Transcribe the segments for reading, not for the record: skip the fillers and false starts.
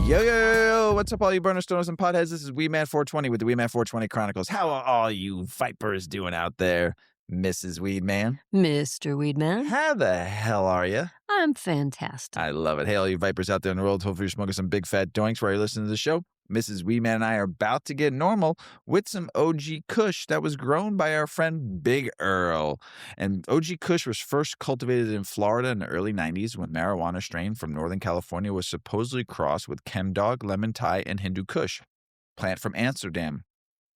Yo, what's up, all you burner stoners and potheads? This is Weedman 420 with the Weedman 420 Chronicles. How are all you vipers doing out there, Mrs. Weedman? Mr. Weedman. How the hell are you? I'm fantastic. I love it. Hey, all you vipers out there in the world, hopefully you're smoking some big fat doinks while you're listening to the show. Mrs. Weedman and I are about to get normal with some OG Kush that was grown by our friend Big Earl. And OG Kush was first cultivated in Florida in the early 90s when marijuana strain from Northern California was supposedly crossed with Chemdog, Lemon Thai, and Hindu Kush, plant from Amsterdam.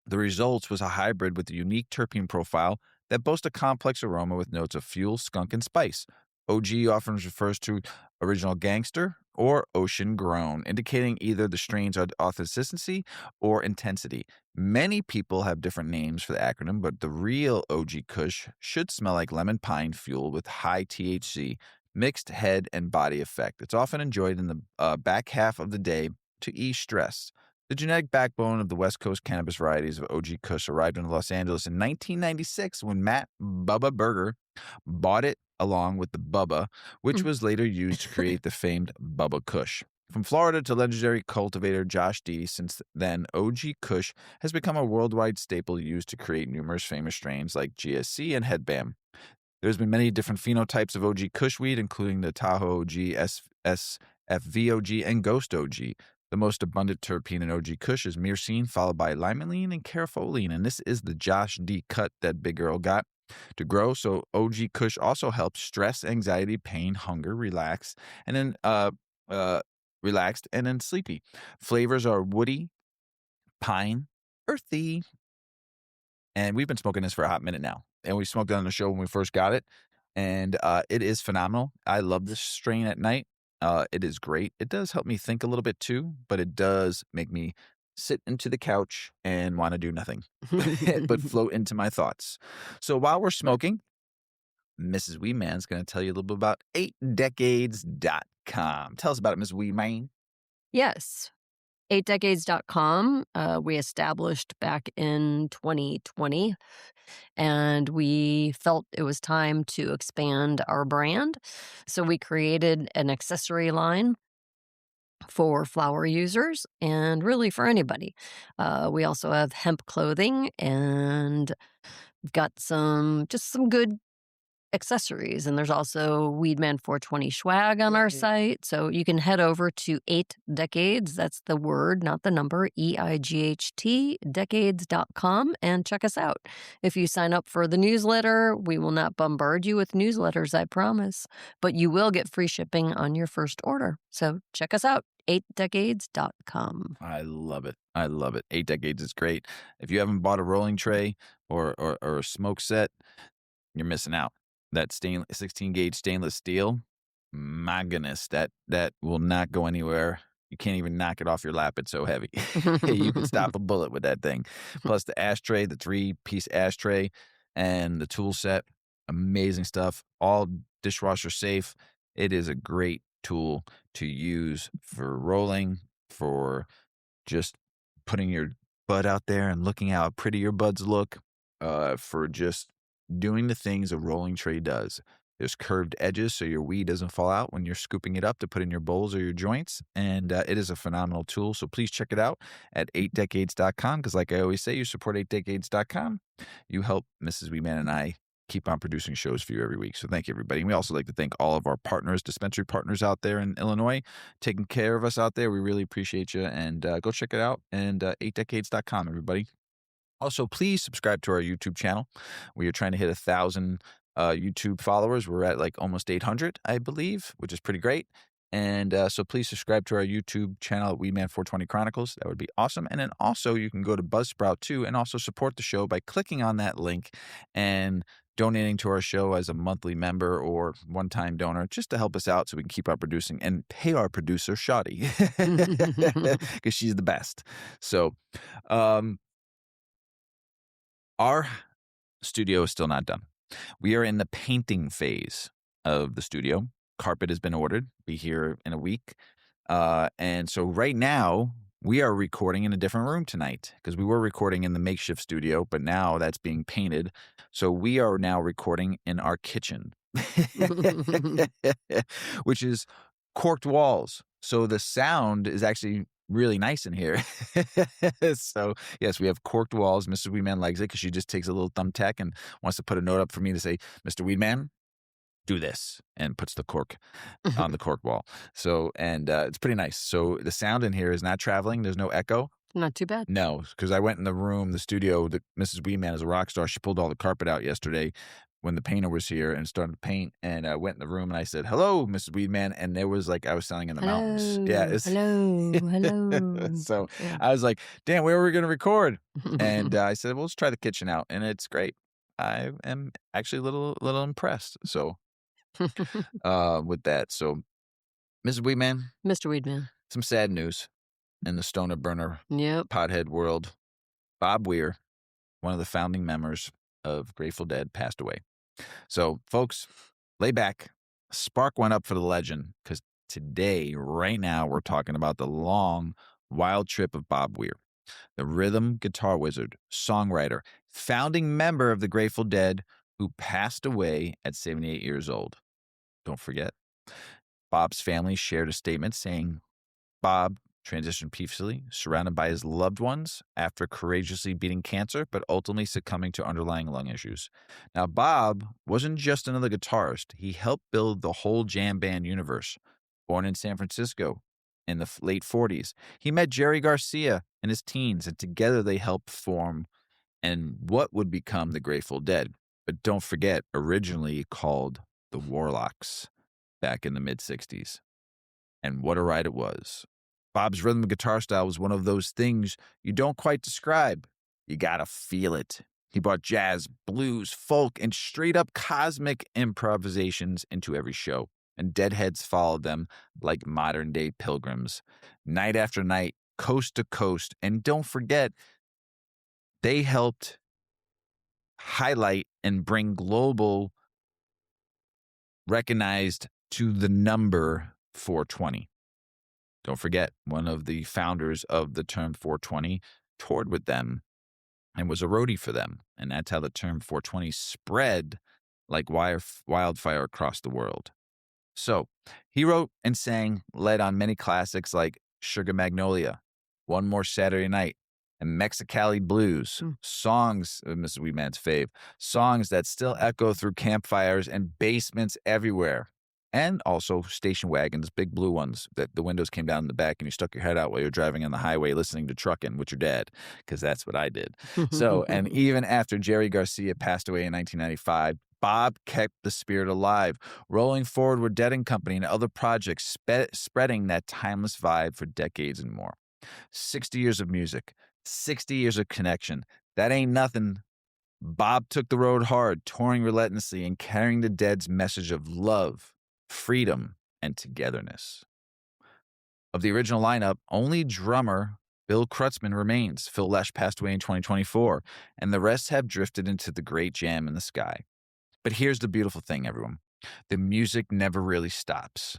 The results was a hybrid with a unique terpene profile that boasts a complex aroma with notes of fuel, skunk, and spice. OG often refers to original gangster or ocean grown, indicating either the strain's authenticity or intensity. Many people have different names for the acronym, but the real OG Kush should smell like lemon pine fuel with high THC, mixed head and body effect. It's often enjoyed in the back half of the day to ease stress. The genetic backbone of the West Coast cannabis varieties of OG Kush arrived in Los Angeles in 1996 when Matt Bubba Burger bought it along with the Bubba, which was later used to create the famed Bubba Kush. From Florida to legendary cultivator Josh D, since then, OG Kush has become a worldwide staple used to create numerous famous strains like GSC and Headbam. There's been many different phenotypes of OG Kush weed, including the Tahoe OG, SFV OG, and Ghost OG. The most abundant terpene in OG Kush is myrcene, followed by limonene and caryophyllene, and this is the Josh D cut that Big Earl got to grow. So OG Kush also helps stress, anxiety, pain, hunger, relaxed, and then sleepy. Flavors are woody, pine, earthy, and we've been smoking this for a hot minute now. And we smoked it on the show when we first got it, and it is phenomenal. I love this strain at night. It is great. It does help me think a little bit too, but it does make me sit into the couch and want to do nothing but float into my thoughts. So while we're smoking, Mrs. Weedman's going to tell you a little bit about 8decades.com. Tell us about it, Mrs. Weedman. Yes. 8decades.com we established back in 2020, and we felt it was time to expand our brand. So we created an accessory line for flower users and really for anybody. We also have hemp clothing, and we've got some good accessories, and there's also Weedman 420 swag on our site. So you can head over to 8decades, that's the word, not the number, EIGHT, decades.com, and check us out. If you sign up for the newsletter, we will not bombard you with newsletters, I promise, but you will get free shipping on your first order. So check us out, 8decades.com. I love it. I love it. 8 Decades is great. If you haven't bought a rolling tray or a smoke set, you're missing out. That 16 gauge stainless steel, my goodness, that will not go anywhere. You can't even knock it off your lap. It's so heavy. You can stop a bullet with that thing. Plus the ashtray, the 3-piece ashtray, and the tool set. Amazing stuff. All dishwasher safe. It is a great tool to use for rolling, for just putting your bud out there and looking how pretty your buds look, for just doing the things a rolling tray does. There's curved edges so your weed doesn't fall out when you're scooping it up to put in your bowls or your joints, and it is a phenomenal tool. So please check it out at 8decades.com, because like I always say, you support 8decades.com, you help Mrs. Weedman and I keep on producing shows for you every week. So thank you, everybody. And we also like to thank all of our partners, dispensary partners out there in Illinois, taking care of us out there. We really appreciate you, and go check it out, and 8decades.com, everybody. Also, please subscribe to our YouTube channel. We are trying to hit 1,000 YouTube followers. We're at like almost 800, I believe, which is pretty great. And so please subscribe to our YouTube channel at Weedman 420 Chronicles. That would be awesome. And then also you can go to Buzzsprout too and also support the show by clicking on that link and donating to our show as a monthly member or one-time donor, just to help us out so we can keep on producing and pay our producer, Shoddy, because she's the best. So, our studio is still not done. We are in the painting phase of the studio. Carpet has been ordered. Be here in a week. And so right now, we are recording in a different room tonight, because we were recording in the makeshift studio, but now that's being painted. So we are now recording in our kitchen, which is corked walls, So the sound is actually really nice in here. So, yes, we have corked walls. Mrs. Weedman likes it because she just takes a little thumbtack and wants to put a note up for me to say, "Mr. Weedman, do this," and puts the cork on the cork wall. So, and it's pretty nice. So the sound in here is not traveling. There's no echo. Not too bad. No, because I went in the room, the studio. Mrs. Weedman is a rock star. She pulled all the carpet out yesterday when the painter was here and started to paint. And I went in the room and I said, "Hello, Mrs. Weedman," and there was like I was sounding in the mountains. Yeah, Hello, hello, hello. so Yeah. I was like, "Dan, where are we going to record?" And I said, "Well, let's try the kitchen out," and it's great. I am actually a little impressed. So with that, so Mrs. Weedman, Mr. Weedman. some sad news in the stoner burner Yep. pothead world. Bob Weir, one of the founding members of Grateful Dead, passed away. So, folks, lay back. Spark went up for the legend because today, right now, we're talking about the long, wild trip of Bob Weir, the rhythm guitar wizard, songwriter, founding member of the Grateful Dead, who passed away at 78 years old. Don't forget. Bob's family shared a statement saying Bob transitioned peacefully, surrounded by his loved ones after courageously beating cancer, but ultimately succumbing to underlying lung issues. Now, Bob wasn't just another guitarist. He helped build the whole jam band universe. Born in San Francisco in the late 40s, he met Jerry Garcia in his teens, and together they helped form and what would become the Grateful Dead. But don't forget, originally called the Warlocks back in the mid-60s. And what a ride it was. Bob's rhythm guitar style was one of those things you don't quite describe. You gotta feel it. He brought jazz, blues, folk, and straight-up cosmic improvisations into every show, and Deadheads followed them like modern-day pilgrims, night after night, coast to coast. And don't forget, they helped highlight and bring global recognized to the number 420. Don't forget, one of the founders of the term 420 toured with them and was a roadie for them. And that's how the term 420 spread like wildfire across the world. So he wrote and sang, led on many classics like Sugar Magnolia, One More Saturday Night, and Mexicali Blues, songs, Mrs. Weedman's fave, songs that still echo through campfires and basements everywhere. And also station wagons, big blue ones that the windows came down in the back and you stuck your head out while you're driving on the highway listening to trucking with your dad, because that's what I did. So, and even after Jerry Garcia passed away in 1995, Bob kept the spirit alive, rolling forward with Dead and Company and other projects, spreading that timeless vibe for decades and more. 60 years of music, 60 years of connection. That ain't nothing. Bob took the road hard, touring relentlessly and carrying the Dead's message of love, freedom, and togetherness. Of the original lineup, only drummer Bill Kreutzmann remains. Phil Lesh passed away in 2024, and the rest have drifted into the great jam in the sky. But here's the beautiful thing, everyone. The music never really stops.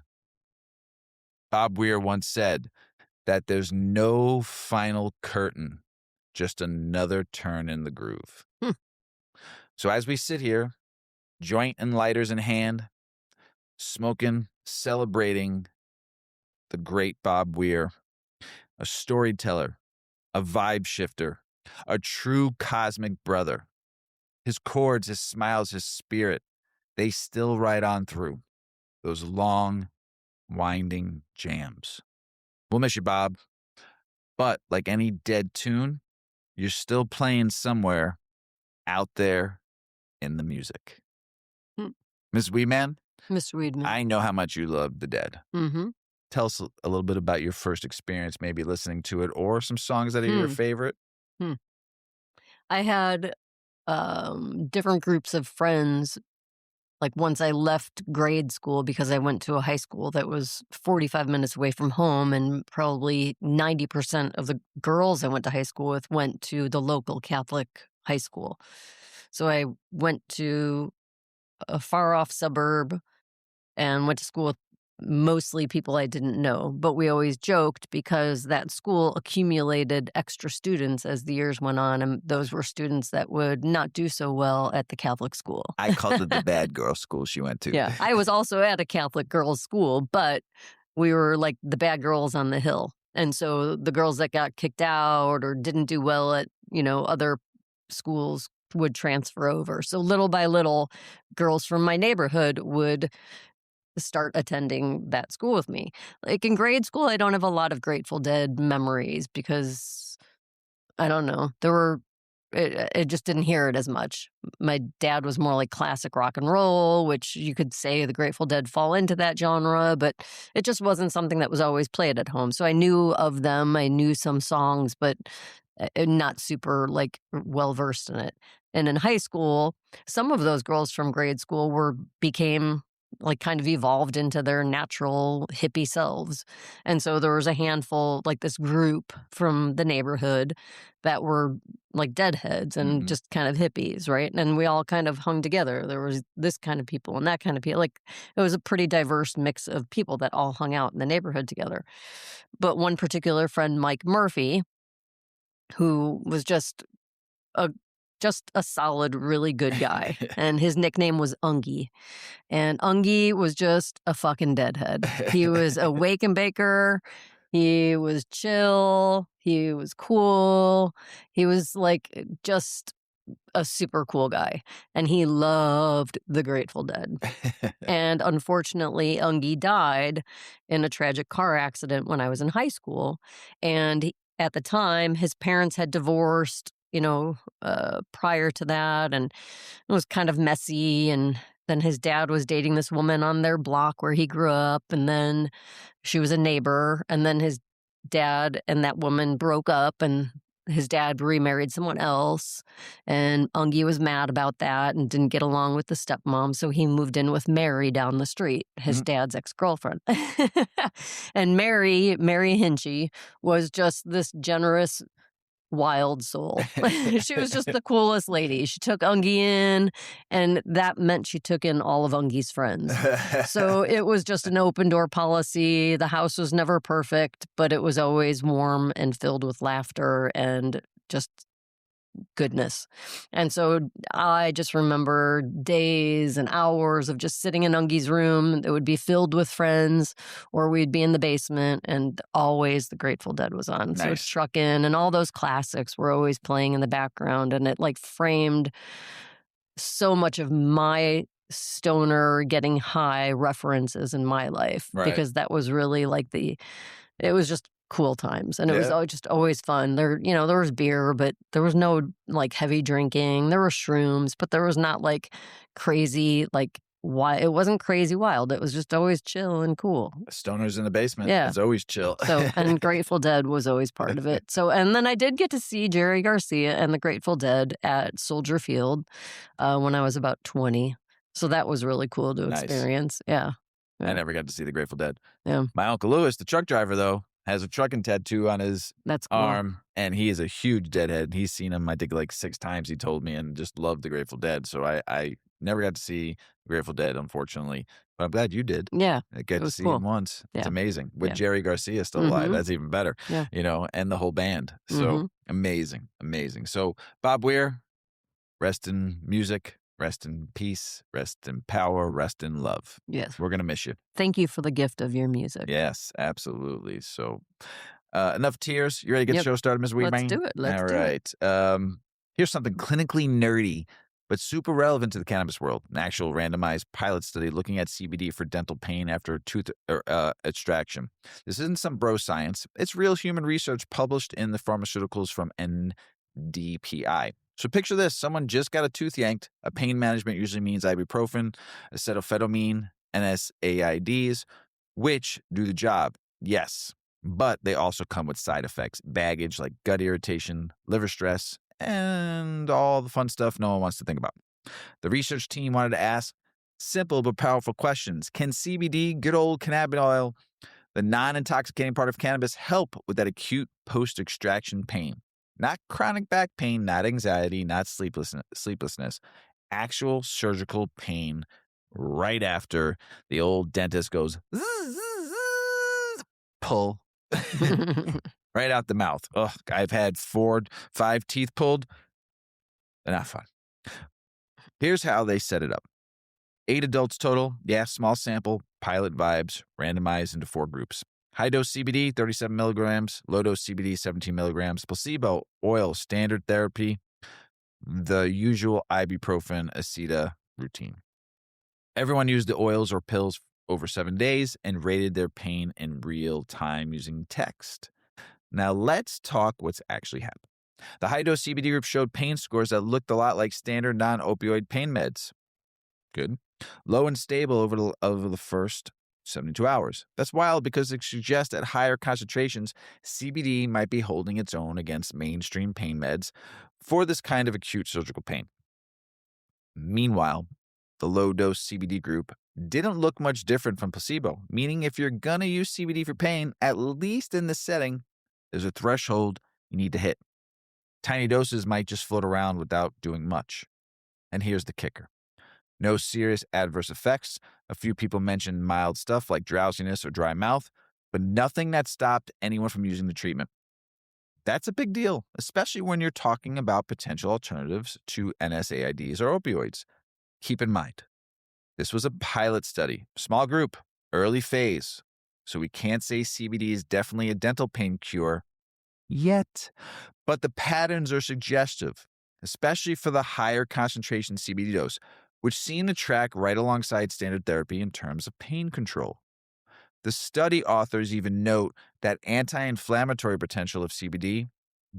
Bob Weir once said that there's no final curtain, just another turn in the groove. So as we sit here, joint and lighters in hand, smoking, celebrating the great Bob Weir, a storyteller, a vibe shifter, a true cosmic brother. His chords, his smiles, his spirit, they still ride on through those long, winding jams. We'll miss you, Bob. But like any Dead tune, you're still playing somewhere out there in the music. Ms. Weedman, Mr. Weedman. I know how much you love the Dead. Mm-hmm. Tell us a little bit about your first experience, maybe listening to it, or some songs that are your favorite. I had different groups of friends. Like once I left grade school because I went to a high school that was 45 minutes away from home, and probably 90% of the girls I went to high school with went to the local Catholic high school. So I went to a far off suburb and went to school with mostly people I didn't know. But we always joked because that school accumulated extra students as the years went on, and those were students that would not do so well at the Catholic school. I called it the bad girl school she went to. Yeah, I was also at a Catholic girls' school, but we were like the bad girls on the hill. And so the girls that got kicked out or didn't do well at, other schools would transfer over. So little by little, girls from my neighborhood would start attending that school with me. Like in grade school, I don't have a lot of Grateful Dead memories because I don't know. It just didn't hear it as much. My dad was more like classic rock and roll, which you could say the Grateful Dead fall into that genre, but it just wasn't something that was always played at home. So I knew of them. I knew some songs, but not super like well versed in it. And in high school, some of those girls from grade school became like kind of evolved into their natural hippie selves. And so there was a handful, like this group from the neighborhood that were like deadheads and just kind of hippies, right? And we all kind of hung together. There was this kind of people and that kind of people. Like it was a pretty diverse mix of people that all hung out in the neighborhood together. But one particular friend, Mike Murphy, who was a just a solid, really good guy. And his nickname was Ungie. And Ungie was just a fucking deadhead. He was a wake and baker. He was chill. He was cool. He was like just a super cool guy. And he loved the Grateful Dead. And unfortunately, Ungie died in a tragic car accident when I was in high school. And at the time, his parents had divorced, prior to that. And it was kind of messy. And then his dad was dating this woman on their block where he grew up. And then she was a neighbor. And then his dad and that woman broke up and his dad remarried someone else. And Ungie was mad about that and didn't get along with the stepmom. So he moved in with Mary down the street, his dad's ex-girlfriend. And Mary Hinchy, was just this generous, wild soul. She was just the coolest lady. She took Ungie in, and that meant she took in all of Ungie's friends. So it was just an open door policy. The house was never perfect, but it was always warm and filled with laughter and just goodness. And so I just remember days and hours of just sitting in Ungie's room that would be filled with friends, or we'd be in the basement and always the Grateful Dead was on. So Nice. Truckin' and all those classics were always playing in the background, and it like framed so much of my stoner getting high references in my life. Right. Because that was really like it was just cool times, and it was just always fun. There was beer, but there was no like heavy drinking. There were shrooms, but there was not like crazy like why it wasn't crazy wild. It was just always chill and cool. Stoners in the basement. Yeah. It's always chill. So, and Grateful Dead was always part of it. So, and then I did get to see Jerry Garcia and the Grateful Dead at Soldier Field when I was about 20. So that was really cool to experience. Yeah. I never got to see the Grateful Dead. Yeah. My Uncle Lewis, the truck driver, though, has a trucking tattoo on his That's cool. arm, and he is a huge Deadhead. He's seen them, I think, like 6 times, he told me, and just loved the Grateful Dead. So I never got to see Grateful Dead, unfortunately. But I'm glad you did. Yeah. I got to see cool. him once. It's Yeah. amazing. With Yeah. Jerry Garcia still alive. That's even better. Yeah. And the whole band. So amazing. Amazing. So Bob Weir, rest in music, rest in peace, rest in power, rest in love. Yes. We're going to miss you. Thank you for the gift of your music. Yes, absolutely. So enough tears. You ready to get the show started, Ms. Weedman? Let's do it. Let's do it. All right. Here's something clinically nerdy, but super relevant to the cannabis world. An actual randomized pilot study looking at CBD for dental pain after tooth extraction. This isn't some bro science. It's real human research published in the Pharmaceuticals from NDPI. So picture this. Someone just got a tooth yanked. A pain management usually means ibuprofen, acetylphenamine, NSAIDs, which do the job, yes. But they also come with side effects, baggage like gut irritation, liver stress, and all the fun stuff no one wants to think about. The research team wanted to ask simple but powerful questions. Can CBD, good old cannabinoid, the non-intoxicating part of cannabis, help with that acute post-extraction pain? Not chronic back pain, not anxiety, not sleeplessness. Actual surgical pain right after the old dentist goes, pull. Right out the mouth. Ugh, I've had 4, 5 teeth pulled. They're not fun. Here's how they set it up. 8 adults total. Yeah, small sample. pilot vibes, randomized into 4 groups. High-dose CBD, 37 milligrams. Low-dose CBD, 17 milligrams. Placebo, oil, standard therapy. The usual ibuprofen, aceta routine. Everyone used the oils or pills over 7 days and rated their pain in real time using text. Now let's talk what's actually happened. The high-dose CBD group showed pain scores that looked a lot like standard non-opioid pain meds. Good. Low and stable over the first 72 hours. That's wild because it suggests at higher concentrations, CBD might be holding its own against mainstream pain meds for this kind of acute surgical pain. Meanwhile, the low-dose CBD group didn't look much different from placebo, meaning if you're going to use CBD for pain, at least in this setting, there's a threshold you need to hit. Tiny doses might just float around without doing much. And here's the kicker. No serious adverse effects. A few people mentioned mild stuff like drowsiness or dry mouth, but nothing that stopped anyone from using the treatment. That's a big deal, especially when you're talking about potential alternatives to NSAIDs or opioids. Keep in mind, this was a pilot study, small group, early phase, so we can't say CBD is definitely a dental pain cure yet, but the patterns are suggestive, especially for the higher concentration CBD dose, which seem to track right alongside standard therapy in terms of pain control. The study authors even note that anti-inflammatory potential of CBD,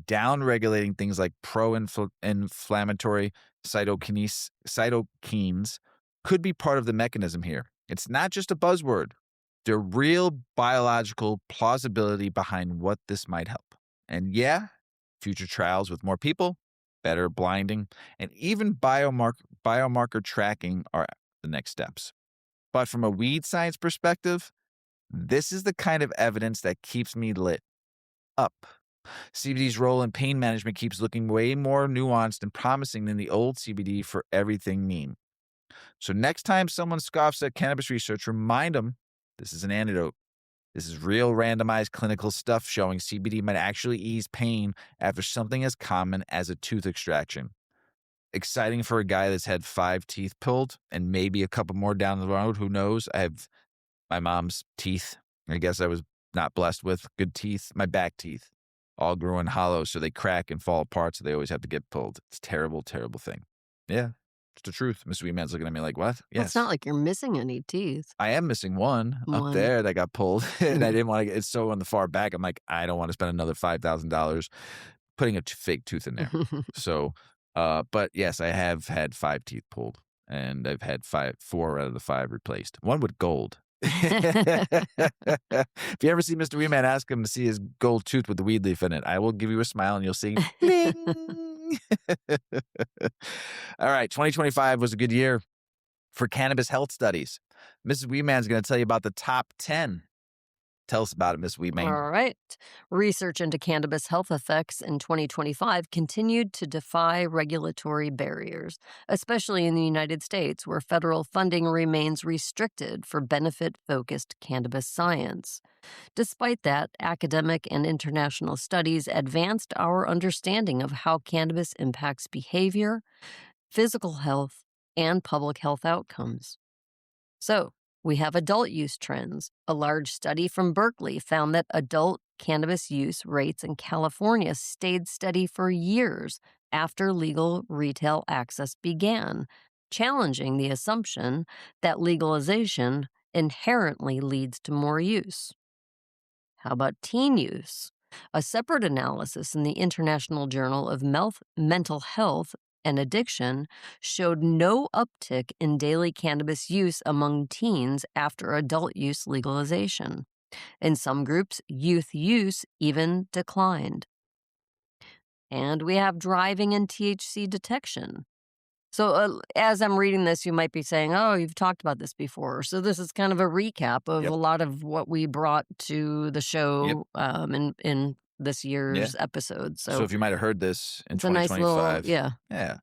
downregulating things like pro-inflammatory cytokines, could be part of the mechanism here. It's not just a buzzword. There's real biological plausibility behind what this might help. And yeah, future trials with more people, better blinding, and even biomarker tracking are the next steps. But from a weed science perspective, this is the kind of evidence that keeps me lit up. CBD's role in pain management keeps looking way more nuanced and promising than the old CBD for everything meme. So next time someone scoffs at cannabis research, remind them this is an antidote. This is real randomized clinical stuff showing CBD might actually ease pain after something as common as a tooth extraction. Exciting for a guy that's had 5 teeth pulled and maybe a couple more down the road. Who knows? I have my mom's teeth. I guess I was not blessed with good teeth. My back teeth all grew in hollow, so they crack and fall apart, so they always have to get pulled. It's a terrible, terrible thing. Yeah, it's the truth. Mrs. Weedman's looking at me like, what? Well, it's not Yes. like you're missing any teeth. I am missing one up One. there that got pulled, and I didn't want to. It's so on the far back. I'm like, I don't want to spend another $5,000 putting a fake tooth in there. So, but yes, I have had 5 teeth pulled, and I've had 4 out of the 5 replaced. One with gold. If you ever see Mr. Weedman, ask him to see his gold tooth with the weed leaf in it. I will give you a smile, and you'll see. Bling! All right, 2025 was a good year for cannabis health studies. Mrs. Weedman's going to tell you about the top 10. Tell us about it, Miss Weedman. All right. Research into cannabis health effects in 2025 continued to defy regulatory barriers, especially in the United States, where federal funding remains restricted for benefit-focused cannabis science. Despite that, academic and international studies advanced our understanding of how cannabis impacts behavior, physical health, and public health outcomes. So, we have adult use trends. A large study from Berkeley found that adult cannabis use rates in California stayed steady for years after legal retail access began, challenging the assumption that legalization inherently leads to more use. How about teen use? A separate analysis in the International Journal of Mental Health and Addiction showed no uptick in daily cannabis use among teens after adult use legalization. In some groups, youth use even declined. And we have driving and THC detection. So as I'm reading this, you might be saying, oh, you've talked about this before. So this is kind of a recap of a lot of what we brought to the show in this year's episode. So if you might have heard this in it's a nice 2025. little,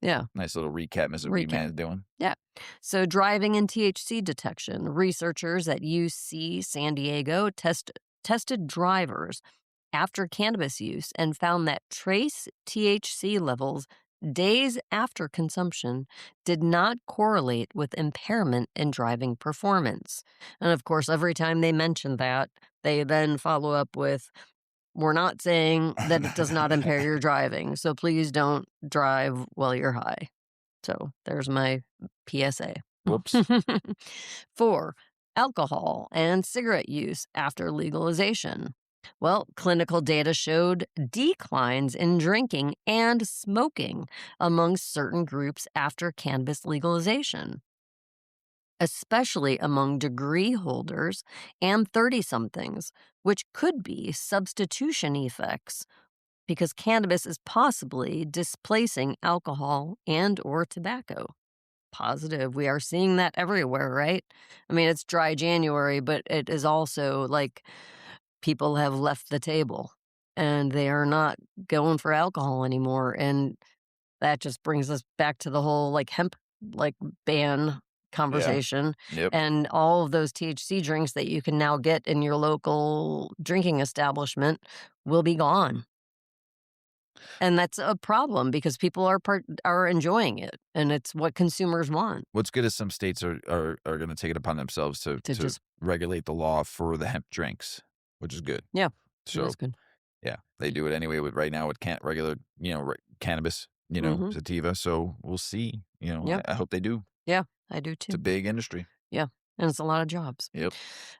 yeah. Nice little recap Mrs. Weedman is doing. Yeah. So driving and THC detection. Researchers at UC San Diego tested drivers after cannabis use and found that trace THC levels days after consumption did not correlate with impairment in driving performance. And of course, every time they mention that, they then follow up with, we're not saying that it does not impair your driving, so please don't drive while you're high. So there's my PSA. Whoops. 4. Alcohol and cigarette use after legalization. Well, clinical data showed declines in drinking and smoking among certain groups after cannabis legalization, especially among degree holders and 30-somethings, which could be substitution effects because cannabis is possibly displacing alcohol and or tobacco. Positive. We are seeing that everywhere, right? I mean, it's dry January, but it is also like people have left the table and they are not going for alcohol anymore. And that just brings us back to the whole like hemp like ban Yeah. conversation Yep. and all of those THC drinks that you can now get in your local drinking establishment will be gone. And that's a problem because people are enjoying it, and it's what consumers want What's good is some states are gonna take it upon themselves to to just regulate the law for the hemp drinks, which is good. yeah, it So, is good. yeah, they do it anyway with right now with regular, cannabis, Mhm. sativa, so we'll see, Yep. I hope they do. Yeah, I do It's a too. big industry. Yeah, and it's a lot of jobs. Yep.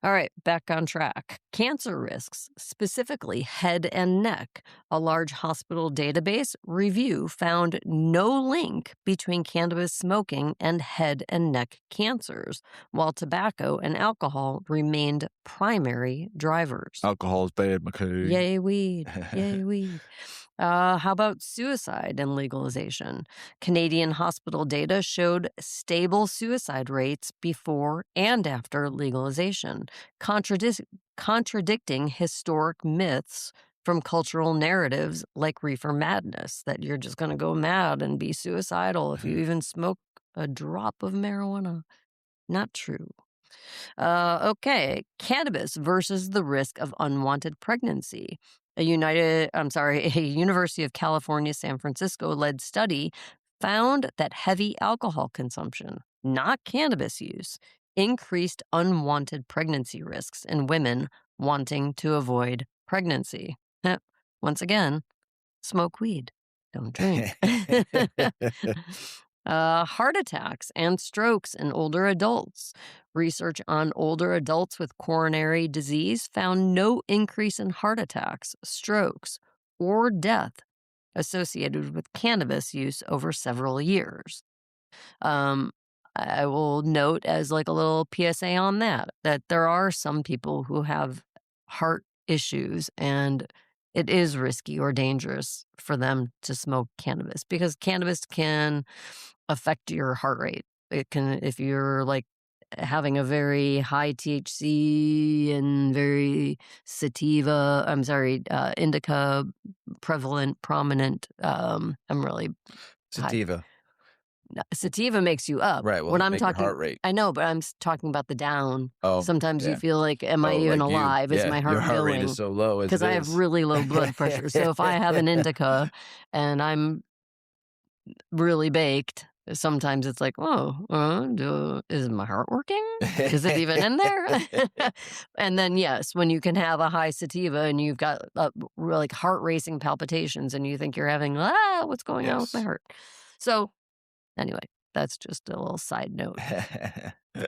All right, back on track. Cancer risks, specifically head and neck. A large hospital database review found no link between cannabis smoking and head and neck cancers, while tobacco and alcohol remained primary drivers. Alcohol is bad, McKay. Yay, weed. Yay, weed. How about suicide and legalization? Canadian hospital data showed stable suicide rates before and after legalization, contradicting historic myths from cultural narratives like reefer madness, that you're just going to go mad and be suicidal if you even smoke a drop of marijuana. Not true. Okay, cannabis versus the risk of unwanted pregnancy. A University of California, San Francisco led study found that heavy alcohol consumption, not cannabis use, increased unwanted pregnancy risks in women wanting to avoid pregnancy. Once again, smoke weed, don't drink. Heart attacks and strokes in older adults. Research on older adults with coronary disease found no increase in heart attacks, strokes, or death associated with cannabis use over several years. Um, I will note as like a little PSA on that, that there are some people who have heart issues and it is risky or dangerous for them to smoke cannabis because cannabis can affect your heart rate. It can, if you're like having a very high THC and very indica prevalent, prominent, I'm really high. Sativa. No, sativa makes you up. Right, well, When I'm make your talking heart rate. I know, but I'm talking about the down. Oh, Sometimes you yeah. feel like, "Am I Oh, even like you. alive? Is Yeah, my your heart heart rate is going?" so low as Because it I have is. really low blood pressure. So if I have an indica and I'm really baked, sometimes it's like, "Oh, is my heart working? Is it even in there?" And then, yes, when you can have a high sativa and you've got, like, heart racing palpitations and you think you're having, what's going on with my Yes. heart?" So anyway, that's just a little side note.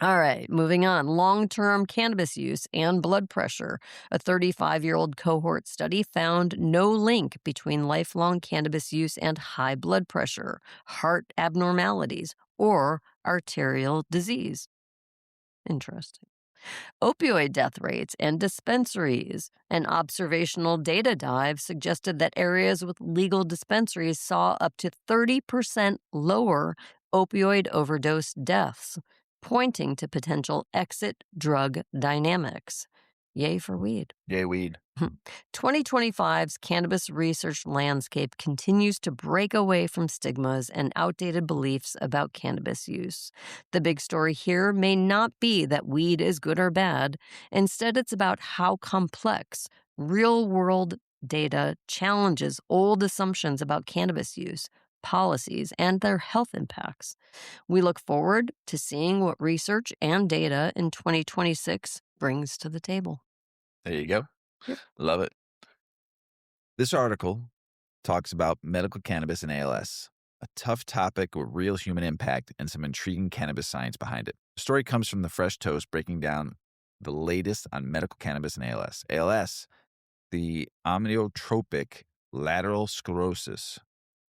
All right, moving on. Long term cannabis use and blood pressure. A 35-year-old cohort study found no link between lifelong cannabis use and high blood pressure, heart abnormalities, or arterial disease. Interesting. Opioid death rates and dispensaries. An observational data dive suggested that areas with legal dispensaries saw up to 30% lower opioid overdose deaths, pointing to potential exit drug dynamics. Yay for weed. Yay, weed. 2025's cannabis research landscape continues to break away from stigmas and outdated beliefs about cannabis use. The big story here may not be that weed is good or bad. Instead, it's about how complex real-world data challenges old assumptions about cannabis use, policies, and their health impacts. We look forward to seeing what research and data in 2026 brings to the table. There you go. Yep. Love it. This article talks about medical cannabis and ALS, a tough topic with real human impact and some intriguing cannabis science behind it. The story comes from the Fresh Toast, breaking down the latest on medical cannabis and ALS. ALS, the amyotrophic lateral sclerosis,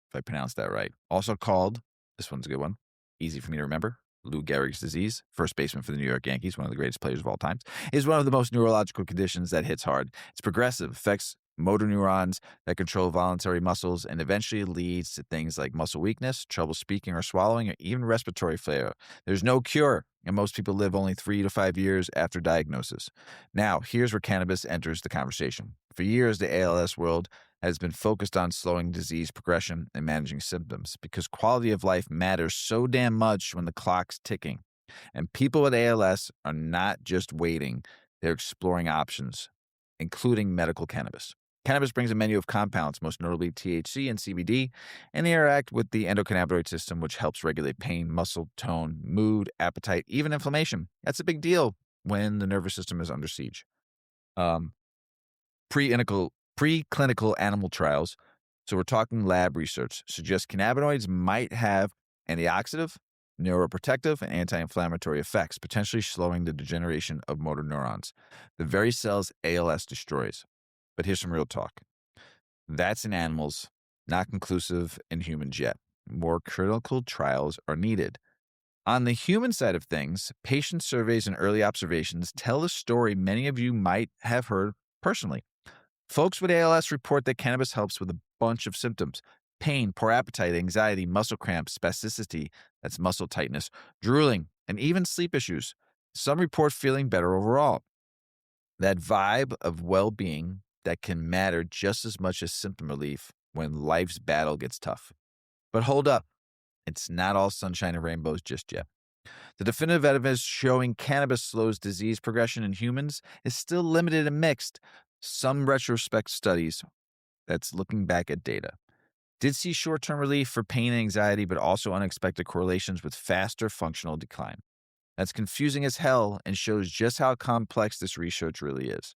if I pronounced that right. Also called, this one's a good one, easy for me to remember, Lou Gehrig's disease, first baseman for the New York Yankees, one of the greatest players of all time, is one of the most neurological conditions that hits hard. It's progressive, affects motor neurons that control voluntary muscles, and eventually leads to things like muscle weakness, trouble speaking or swallowing, or even respiratory failure. There's no cure, and most people live only 3 to 5 years after diagnosis. Now, here's where cannabis enters the conversation. For years, the ALS world has been focused on slowing disease progression and managing symptoms because quality of life matters so damn much when the clock's ticking. And people with ALS are not just waiting, they're exploring options, including medical cannabis. Cannabis brings a menu of compounds, most notably THC and CBD, and they interact with the endocannabinoid system, which helps regulate pain, muscle tone, mood, appetite, even inflammation. That's a big deal when the nervous system is under siege. Preclinical animal trials, so we're talking lab research, suggest cannabinoids might have antioxidant, neuroprotective, and anti-inflammatory effects, potentially slowing the degeneration of motor neurons, the very cells ALS destroys. But here's some real talk. That's in animals, not conclusive in humans yet. More critical trials are needed. On the human side of things, patient surveys and early observations tell a story many of you might have heard personally. Folks with ALS report that cannabis helps with a bunch of symptoms: pain, poor appetite, anxiety, muscle cramps, spasticity, that's muscle tightness, drooling, and even sleep issues. Some report feeling better overall. That vibe of well-being that can matter just as much as symptom relief when life's battle gets tough. But hold up, it's not all sunshine and rainbows just yet. The definitive evidence showing cannabis slows disease progression in humans is still limited and mixed. Some retrospect studies, that's looking back at data, did see short-term relief for pain and anxiety, but also unexpected correlations with faster functional decline. That's confusing as hell and shows just how complex this research really is.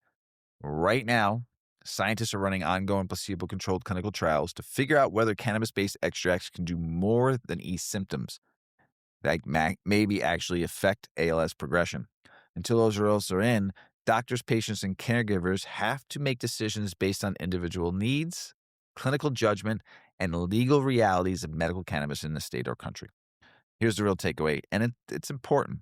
Right now, scientists are running ongoing placebo-controlled clinical trials to figure out whether cannabis-based extracts can do more than ease symptoms that maybe actually affect ALS progression. Until those results are in, doctors, patients, and caregivers have to make decisions based on individual needs, clinical judgment, and legal realities of medical cannabis in the state or country. Here's the real takeaway, and it's important.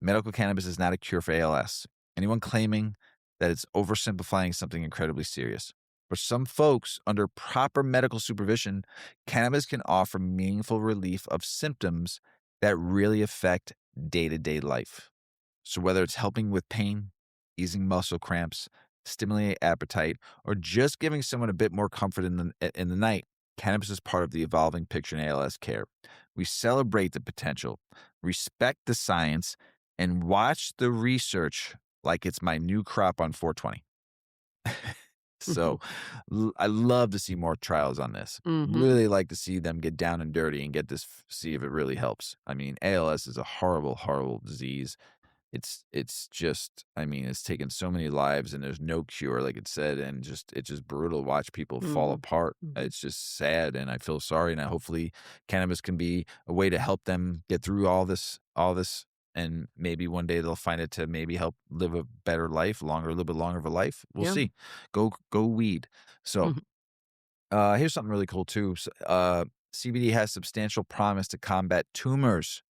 Medical cannabis is not a cure for ALS. Anyone claiming that it's oversimplifying something incredibly serious. For some folks, under proper medical supervision, cannabis can offer meaningful relief of symptoms that really affect day-to-day life. So whether it's helping with pain, easing muscle cramps, stimulating appetite, or just giving someone a bit more comfort in the night, cannabis is part of the evolving picture in ALS care. We celebrate the potential, respect the science, and watch the research like it's my new crop on 420. So I love to see more trials on this. Really like to see them get down and dirty and get this, see if it really helps. I mean, ALS is a horrible, horrible disease. It's just, I mean, it's taken so many lives and there's no cure, like it said, and it's just brutal to watch people fall apart. It's just sad, and I feel sorry. And hopefully, cannabis can be a way to help them get through all this, and maybe one day they'll find it to maybe help live a better life, a little bit longer of a life. We'll Yeah. see. Go weed. So here's something really cool too. CBD has substantial promise to combat tumors,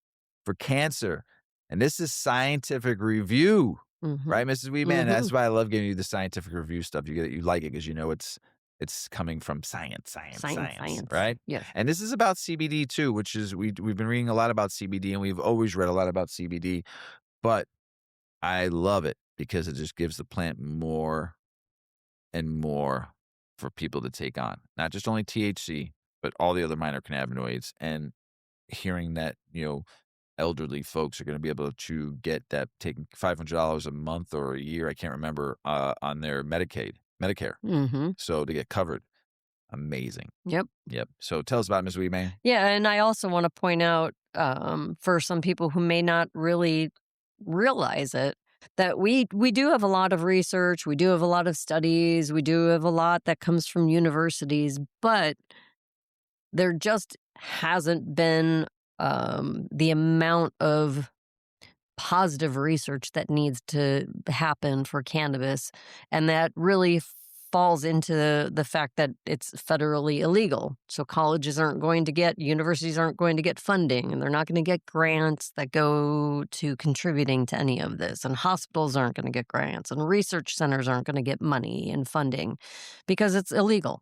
for cancer. And this is scientific review, right, Mrs. Weedman? That's why I love giving you the scientific review stuff. You like it because you know it's coming from science, right? Yes. And this is about CBD too, which is we've been reading a lot about CBD, and we've always read a lot about CBD, but I love it because it just gives the plant more and more for people to take on. Not just only THC, but all the other minor cannabinoids, and hearing that, elderly folks are going to be able to get that, taking $500 a month or a year, I can't remember, on their Medicare. So to get covered. Amazing. Yep. Yep. So tell us about Miss Weedman. Yeah, and I also wanna point out, for some people who may not really realize it, that we do have a lot of research, we do have a lot of studies, we do have a lot that comes from universities, but there just hasn't been, the amount of positive research that needs to happen for cannabis, and that really falls into the fact that it's federally illegal. So colleges aren't going to get, universities aren't going to get funding, and they're not going to get grants that go to contributing to any of this. And hospitals aren't going to get grants, and research centers aren't going to get money and funding because it's illegal.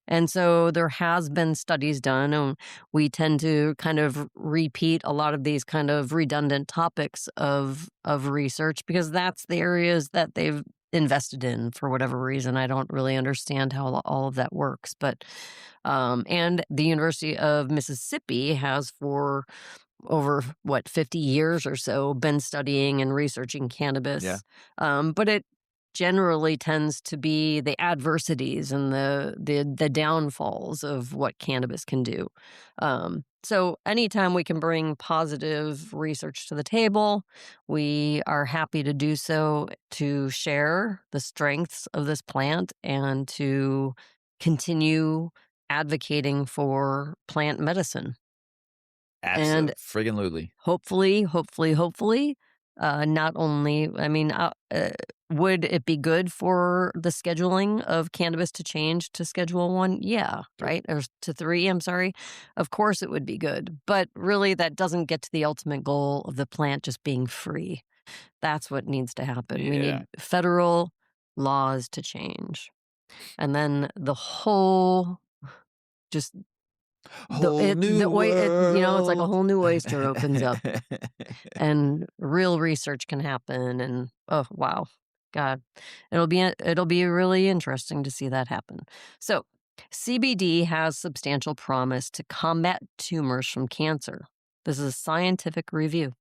And so there has been studies done, and we tend to kind of repeat a lot of these kind of redundant topics of research because that's the areas that they've invested in for whatever reason. I don't really understand how all of that works, but and the University of Mississippi has for over what 50 years or so been studying and researching Yeah. cannabis, but it generally tends to be the adversities and the downfalls of what cannabis can do. So anytime we can bring positive research to the table, we are happy to do so, to share the strengths of this plant and to continue advocating for plant medicine. And Absolutely. hopefully, not only, I mean, would it be good for the scheduling of cannabis to change to Schedule 1? Yeah, right? Or to 3, I'm sorry. Of course it would be good, but really that doesn't get to the ultimate goal of the plant just being free. That's what needs to happen. We Yeah. need federal laws to change. And then the whole just Whole new it's like a world. whole new oyster opens up and real research can happen, and oh wow, god, it'll be really interesting to see that happen. So CBD has substantial promise to combat tumors from cancer. This is a scientific review.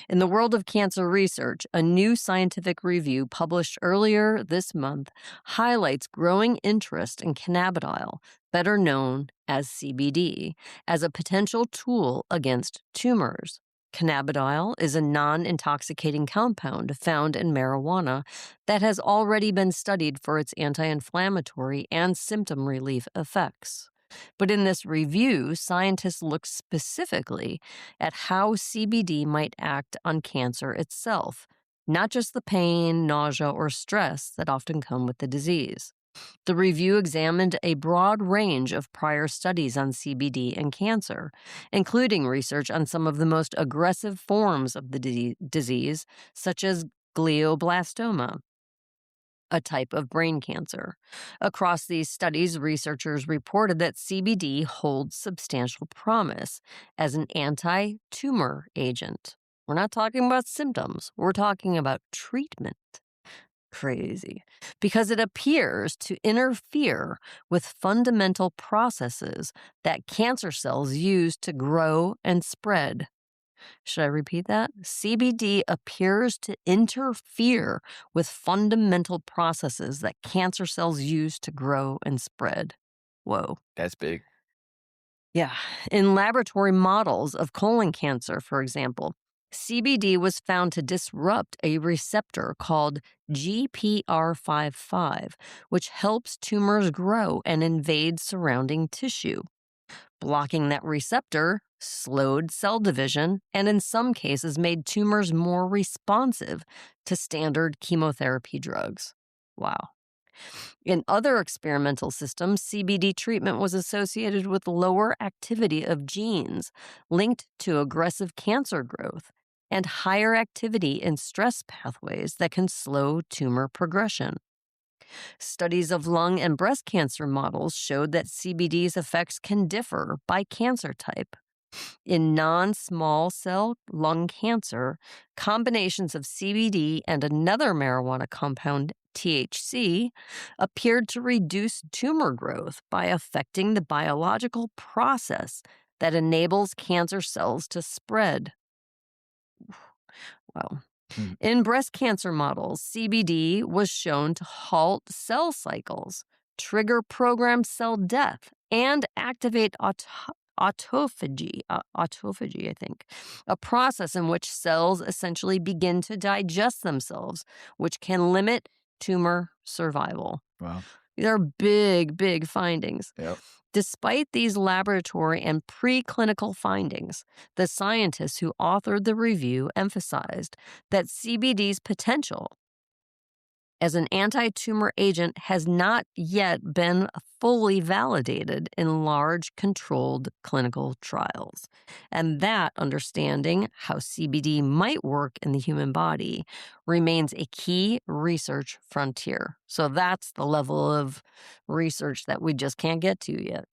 In the world of cancer research, a new scientific review published earlier this month highlights growing interest in cannabidiol, better known as CBD, as a potential tool against tumors. Cannabidiol is a non intoxicating compound found in marijuana that has already been studied for its anti inflammatory and symptom relief effects. But in this review, scientists look specifically at how CBD might act on cancer itself, not just the pain, nausea, or stress that often come with the disease. The review examined a broad range of prior studies on CBD and cancer, including research on some of the most aggressive forms of the disease, such as glioblastoma, a type of brain cancer. Across these studies, researchers reported that CBD holds substantial promise as an anti tumor agent. We're not talking about symptoms, we're talking about treatment. Crazy. Because it appears to interfere with fundamental processes that cancer cells use to grow and spread. Should I repeat that? CBD appears to interfere with fundamental processes that cancer cells use to grow and spread. Whoa. That's big. Yeah. In laboratory models of colon cancer, for example, CBD was found to disrupt a receptor called GPR55, which helps tumors grow and invade surrounding tissue. Blocking that receptor slowed cell division and, in some cases, made tumors more responsive to standard chemotherapy drugs. Wow. In other experimental systems, CBD treatment was associated with lower activity of genes linked to aggressive cancer growth and higher activity in stress pathways that can slow tumor progression. Studies of lung and breast cancer models showed that CBD's effects can differ by cancer type. In non small cell lung cancer, combinations of CBD and another marijuana compound, THC, appeared to reduce tumor growth by affecting the biological process that enables cancer cells to spread. Wow. Mm. In breast cancer models, CBD was shown to halt cell cycles, trigger programmed cell death, and activate autophagy, autophagy, I think, a process in which cells essentially begin to digest themselves, which can limit tumor survival. Wow. These are big, big findings. Yep. Despite these laboratory and preclinical findings, the scientists who authored the review emphasized that CBD's potential as an anti-tumor agent has not yet been fully validated in large controlled clinical trials. And that understanding how CBD might work in the human body remains a key research frontier. So that's the level of research that we just can't get to yet.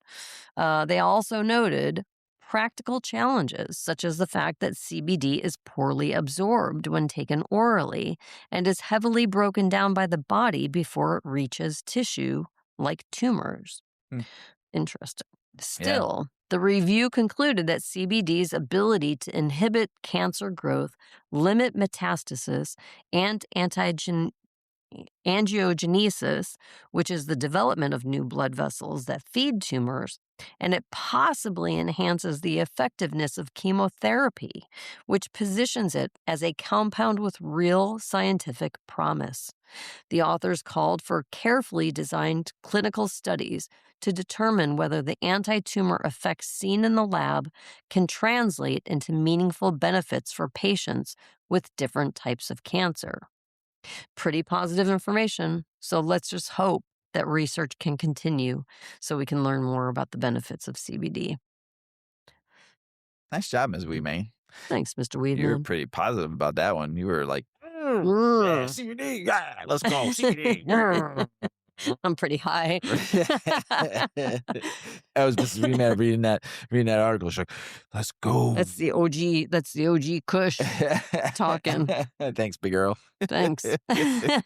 They also noted practical challenges, such as the fact that CBD is poorly absorbed when taken orally and is heavily broken down by the body before it reaches tissue like tumors. Hmm. Interesting. Still, the review concluded that CBD's ability to inhibit cancer growth, limit metastasis, and angiogenesis, which is the development of new blood vessels that feed tumors, and it possibly enhances the effectiveness of chemotherapy, which positions it as a compound with real scientific promise. The authors called for carefully designed clinical studies to determine whether the anti-tumor effects seen in the lab can translate into meaningful benefits for patients with different types of cancer. Pretty positive information, so let's just hope that research can continue so we can learn more about the benefits of CBD. Nice job, Ms. Weedman. Thanks, Mr. You were Weedman. pretty positive about that one. You were like, yeah, Mm. CBD, yeah, let's go, CBD. I'm pretty high. That was Mrs. Weedman reading that article. She's like, let's go. That's the OG Kush talking. Thanks, Big Earl. Thanks. Mrs.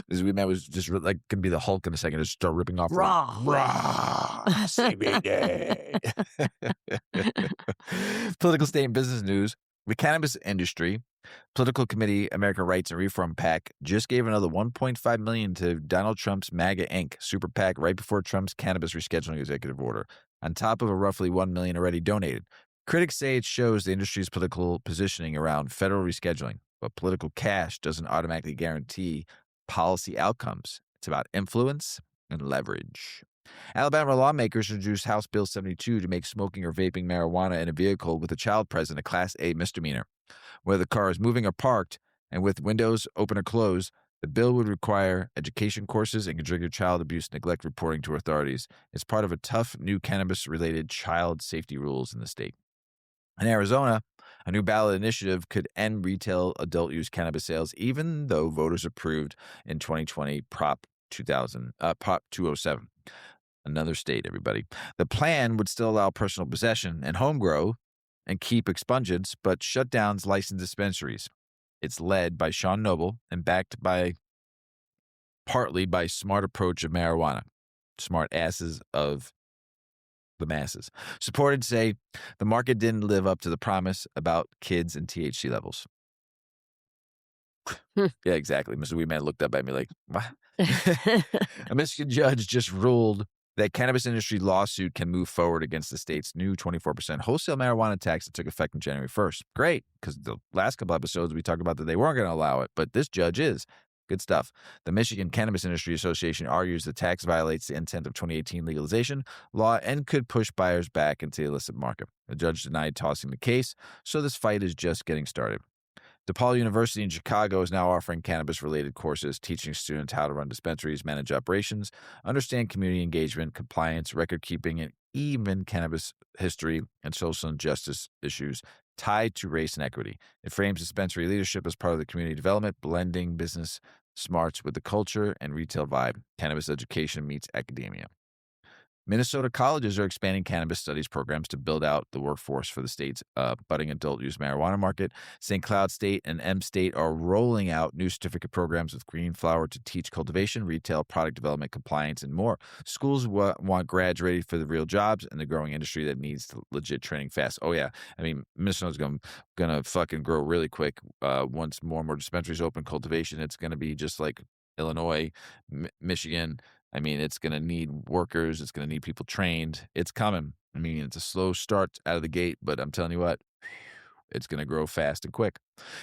Weedman was just like gonna be the Hulk in a second, just start ripping off. Raw. CBD. Political state and business news. The cannabis industry Political Committee American Rights and Reform PAC just gave another $1.5 million to Donald Trump's MAGA Inc. super PAC right before Trump's cannabis rescheduling executive order, on top of a roughly $1 million already donated. Critics say it shows the industry's political positioning around federal rescheduling, but political cash doesn't automatically guarantee policy outcomes. It's about influence and leverage. Alabama lawmakers introduced House Bill 72 to make smoking or vaping marijuana in a vehicle with a child present a Class A misdemeanor. Whether the car is moving or parked, and with windows open or closed, the bill would require education courses and could trigger child abuse neglect reporting to authorities. It's part of a tough new cannabis-related child safety rules in the state. In Arizona, a new ballot initiative could end retail adult-use cannabis sales, even though voters approved in 2020 Prop 207. Another state, everybody. The plan would still allow personal possession and home grow and keep expungents, but shut down licensed dispensaries. It's led by Sean Noble and backed by partly by smart approach of marijuana, smart asses of the masses. Supported say the market didn't live up to the promise about kids and THC levels. Yeah, exactly. Mr. Weedman looked up at me like, what? A Michigan judge just ruled that cannabis industry lawsuit can move forward against the state's new 24% wholesale marijuana tax that took effect on January 1st. Great, because the last couple episodes we talked about that they weren't going to allow it, but this judge is. Good stuff. The Michigan Cannabis Industry Association argues the tax violates the intent of 2018 legalization law and could push buyers back into the illicit market. The judge denied tossing the case, so this fight is just getting started. DePaul University in Chicago is now offering cannabis-related courses, teaching students how to run dispensaries, manage operations, understand community engagement, compliance, record-keeping, and even cannabis history and social injustice issues tied to race and equity. It frames dispensary leadership as part of the community development, blending business smarts with the culture and retail vibe. Cannabis education meets academia. Minnesota colleges are expanding cannabis studies programs to build out the workforce for the state's budding adult-use marijuana market. St. Cloud State and M State are rolling out new certificate programs with green flower to teach cultivation, retail, product development, compliance, and more. Schools want grads ready for the real jobs and the growing industry that needs legit training fast. Oh, yeah. I mean, Minnesota's gonna fucking grow really quick. Once more and more dispensaries open, cultivation, it's going to be just like Illinois, Michigan. I mean, it's going to need workers. It's going to need people trained. It's coming. I mean, it's a slow start out of the gate, but I'm telling you what, it's going to grow fast and quick.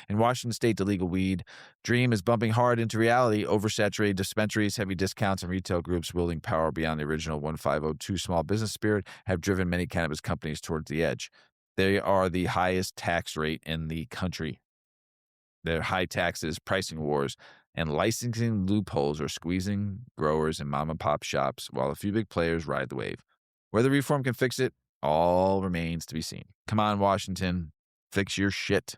In Washington state, the legal weed dream is bumping hard into reality. Oversaturated dispensaries, heavy discounts, and retail groups wielding power beyond the original 1502 small business spirit have driven many cannabis companies towards the edge. They are the highest tax rate in the country. Their high taxes, pricing wars, and licensing loopholes are squeezing growers and mom and pop shops while a few big players ride the wave. Whether reform can fix it, all remains to be seen. Come on, Washington, fix your shit.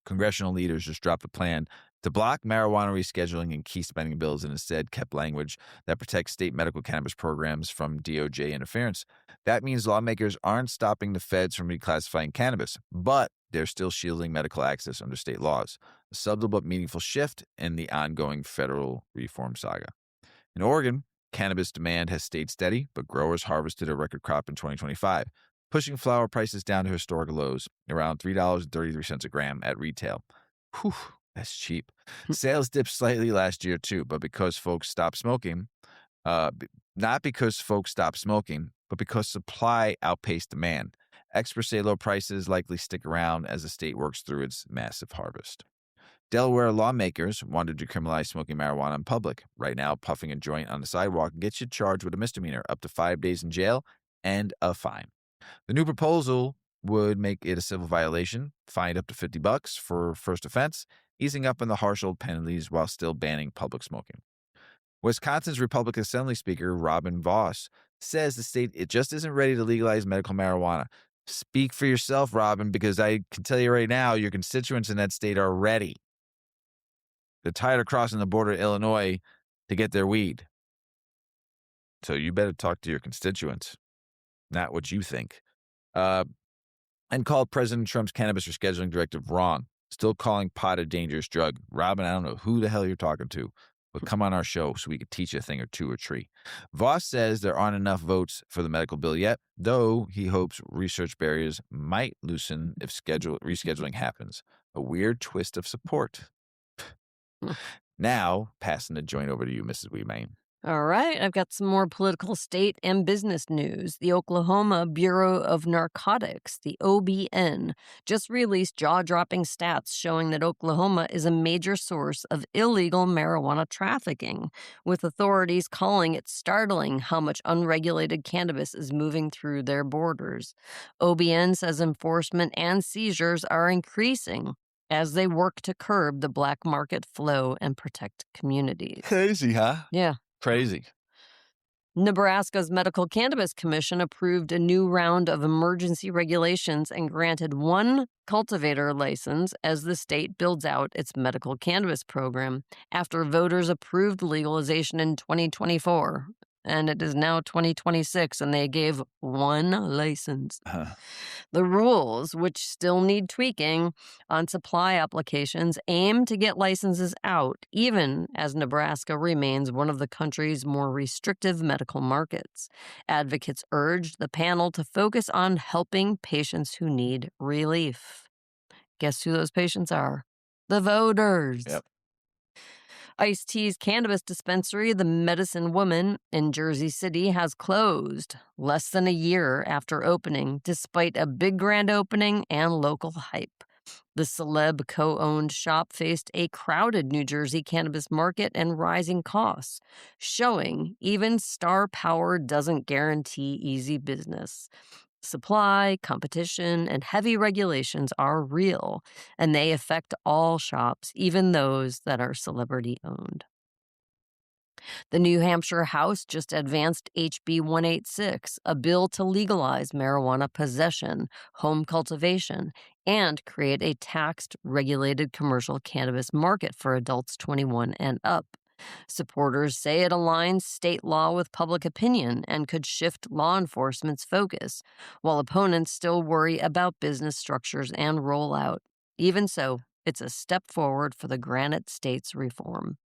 Congressional leaders just dropped a plan to block marijuana rescheduling in key spending bills and instead kept language that protects state medical cannabis programs from DOJ interference. That means lawmakers aren't stopping the feds from reclassifying cannabis, but they're still shielding medical access under state laws. A subtle but meaningful shift in the ongoing federal reform saga. In Oregon, cannabis demand has stayed steady, but growers harvested a record crop in 2025, pushing flower prices down to historic lows, around $3.33 a gram at retail. Whew, that's cheap. Sales dipped slightly last year too, but because folks stopped smoking, not because folks stopped smoking, but because supply outpaced demand. Experts say low prices likely stick around as the state works through its massive harvest. Delaware lawmakers wanted to decriminalize smoking marijuana in public. Right now, puffing a joint on the sidewalk gets you charged with a misdemeanor, up to 5 days in jail and a fine. The new proposal would make it a civil violation, fined up to $50 for first offense, easing up on the harsh old penalties while still banning public smoking. Wisconsin's Republican Assembly Speaker Robin Voss says the state it just isn't ready to legalize medical marijuana. Speak for yourself, Robin, because I can tell you right now, your constituents in that state are ready. They're tired of crossing the border to Illinois to get their weed. So you better talk to your constituents, not what you think. And called President Trump's cannabis rescheduling directive wrong. Still calling pot a dangerous drug. Robin, I don't know who the hell you're talking to, but come on our show so we could teach you a thing or two or three. Voss says there aren't enough votes for the medical bill yet, though he hopes research barriers might loosen if rescheduling happens. A weird twist of support. Now, passing the joint over to you, Mrs. Weedman. All right, I've got some more political, state, and business news. The Oklahoma Bureau of Narcotics, the OBN, just released jaw-dropping stats showing that Oklahoma is a major source of illegal marijuana trafficking, with authorities calling it startling how much unregulated cannabis is moving through their borders. OBN says enforcement and seizures are increasing as they work to curb the black market flow and protect communities. Crazy, huh? Yeah. Crazy. Nebraska's Medical Cannabis Commission approved a new round of emergency regulations and granted one cultivator license as the state builds out its medical cannabis program after voters approved legalization in 2024. And it is now 2026, and they gave one license. The rules, which still need tweaking on supply applications, aim to get licenses out, even as Nebraska remains one of the country's more restrictive medical markets. Advocates urged the panel to focus on helping patients who need relief. Guess who those patients are? The voters. Yep. Ice-T's cannabis dispensary, the Medicine Woman in Jersey City, has closed less than a year after opening, despite a big grand opening and local hype. The celeb co-owned shop faced a crowded New Jersey cannabis market and rising costs, showing even star power doesn't guarantee easy business. Supply, competition, and heavy regulations are real, and they affect all shops, even those that are celebrity-owned. The New Hampshire House just advanced HB 186, a bill to legalize marijuana possession, home cultivation, and create a taxed, regulated commercial cannabis market for adults 21 and up. Supporters say it aligns state law with public opinion and could shift law enforcement's focus, while opponents still worry about business structures and rollout. Even so, it's a step forward for the Granite State's reform.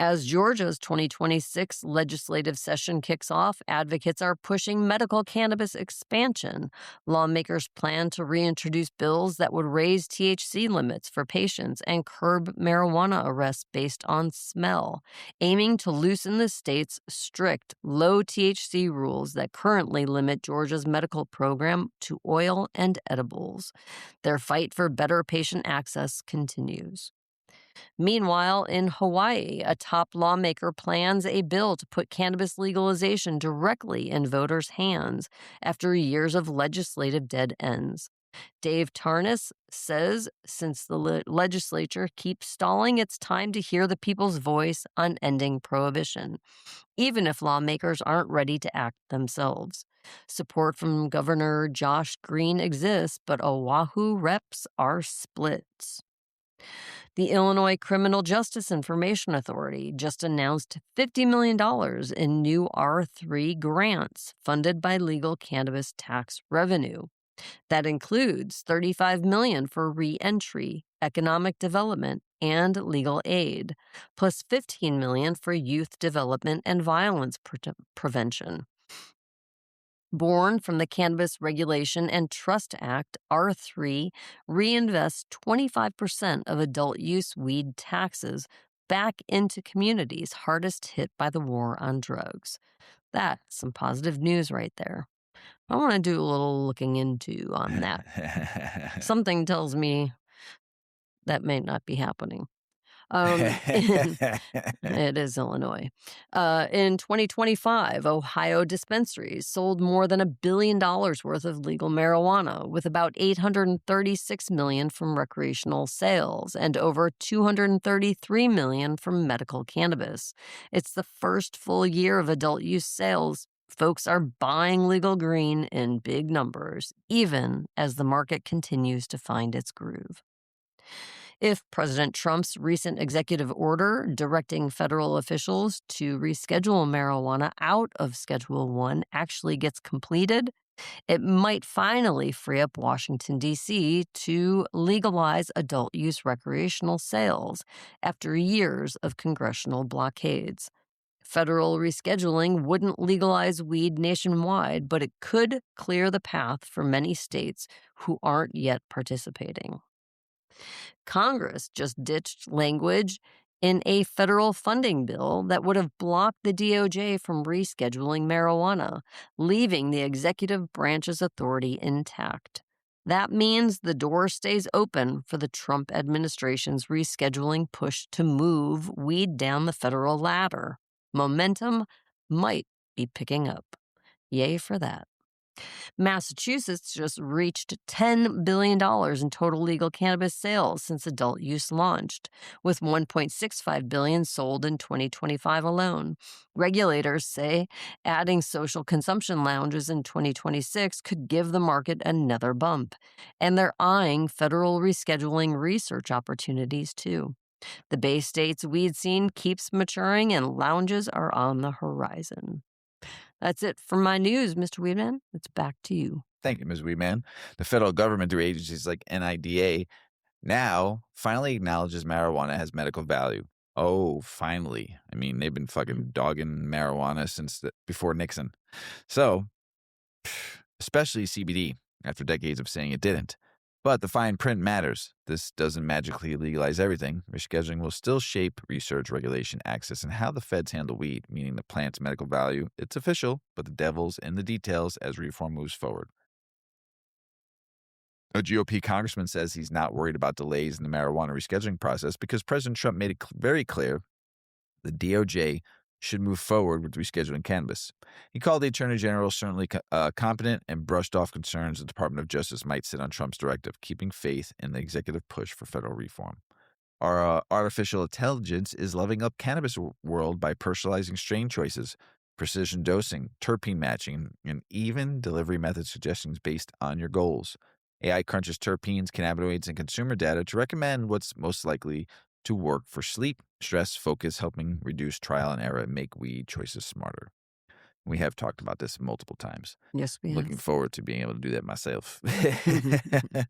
As Georgia's 2026 legislative session kicks off, advocates are pushing medical cannabis expansion. Lawmakers plan to reintroduce bills that would raise THC limits for patients and curb marijuana arrests based on smell, aiming to loosen the state's strict low THC rules that currently limit Georgia's medical program to oil and edibles. Their fight for better patient access continues. Meanwhile, in Hawaii, a top lawmaker plans a bill to put cannabis legalization directly in voters' hands after years of legislative dead ends. Dave Tarnas says since the legislature keeps stalling, it's time to hear the people's voice on ending prohibition, even if lawmakers aren't ready to act themselves. Support from Governor Josh Green exists, but Oahu reps are split. The Illinois Criminal Justice Information Authority just announced $50 million in new R3 grants funded by legal cannabis tax revenue. That includes $35 million for re-entry, economic development, and legal aid, plus $15 million for youth development and violence prevention. Born from the Cannabis Regulation and Trust Act, R3 reinvests 25% of adult use weed taxes back into communities hardest hit by the war on drugs. That's some positive news right there. I want to do a little looking into on that. Something tells me that may not be happening. It is Illinois. In 2025, Ohio dispensaries sold more than $1 billion worth of legal marijuana, with about $836 million from recreational sales and over $233 million from medical cannabis. It's the first full year of adult use sales. Folks are buying legal green in big numbers, even as the market continues to find its groove. If President Trump's recent executive order directing federal officials to reschedule marijuana out of Schedule 1 actually gets completed, it might finally free up Washington, D.C. to legalize adult use recreational sales after years of congressional blockades. Federal rescheduling wouldn't legalize weed nationwide, but it could clear the path for many states who aren't yet participating. Congress just ditched language in a federal funding bill that would have blocked the DOJ from rescheduling marijuana, leaving the executive branch's authority intact. That means the door stays open for the Trump administration's rescheduling push to move weed down the federal ladder. Momentum might be picking up. Yay for that. Massachusetts just reached $10 billion in total legal cannabis sales since adult use launched, with $1.65 billion sold in 2025 alone. Regulators say adding social consumption lounges in 2026 could give the market another bump, and they're eyeing federal rescheduling research opportunities too. The Bay State's weed scene keeps maturing and lounges are on the horizon. That's it for my news, Mr. Weedman. It's back to you. Thank you, Ms. Weedman. The federal government, through agencies like NIDA, now finally acknowledges marijuana has medical value. Oh, finally. I mean, they've been fucking dogging marijuana since before Nixon. So, especially CBD, after decades of saying it didn't. But the fine print matters. This doesn't magically legalize everything. Rescheduling will still shape research, regulation, access, and how the feds handle weed, meaning the plant's medical value. It's official, but the devil's in the details as reform moves forward. A GOP congressman says he's not worried about delays in the marijuana rescheduling process because President Trump made it very clear the DOJ should move forward with rescheduling cannabis. He called the Attorney General certainly competent and brushed off concerns the Department of Justice might sit on Trump's directive, keeping faith in the executive push for federal reform. Our artificial intelligence is loving up cannabis world by personalizing strain choices, precision dosing, terpene matching, and even delivery method suggestions based on your goals. AI crunches terpenes, cannabinoids, and consumer data to recommend what's most likely to work for sleep, stress, focus, helping reduce trial and error and make weed choices smarter. We have talked about this multiple times. Yes, we have. Looking forward to being able to do that myself. The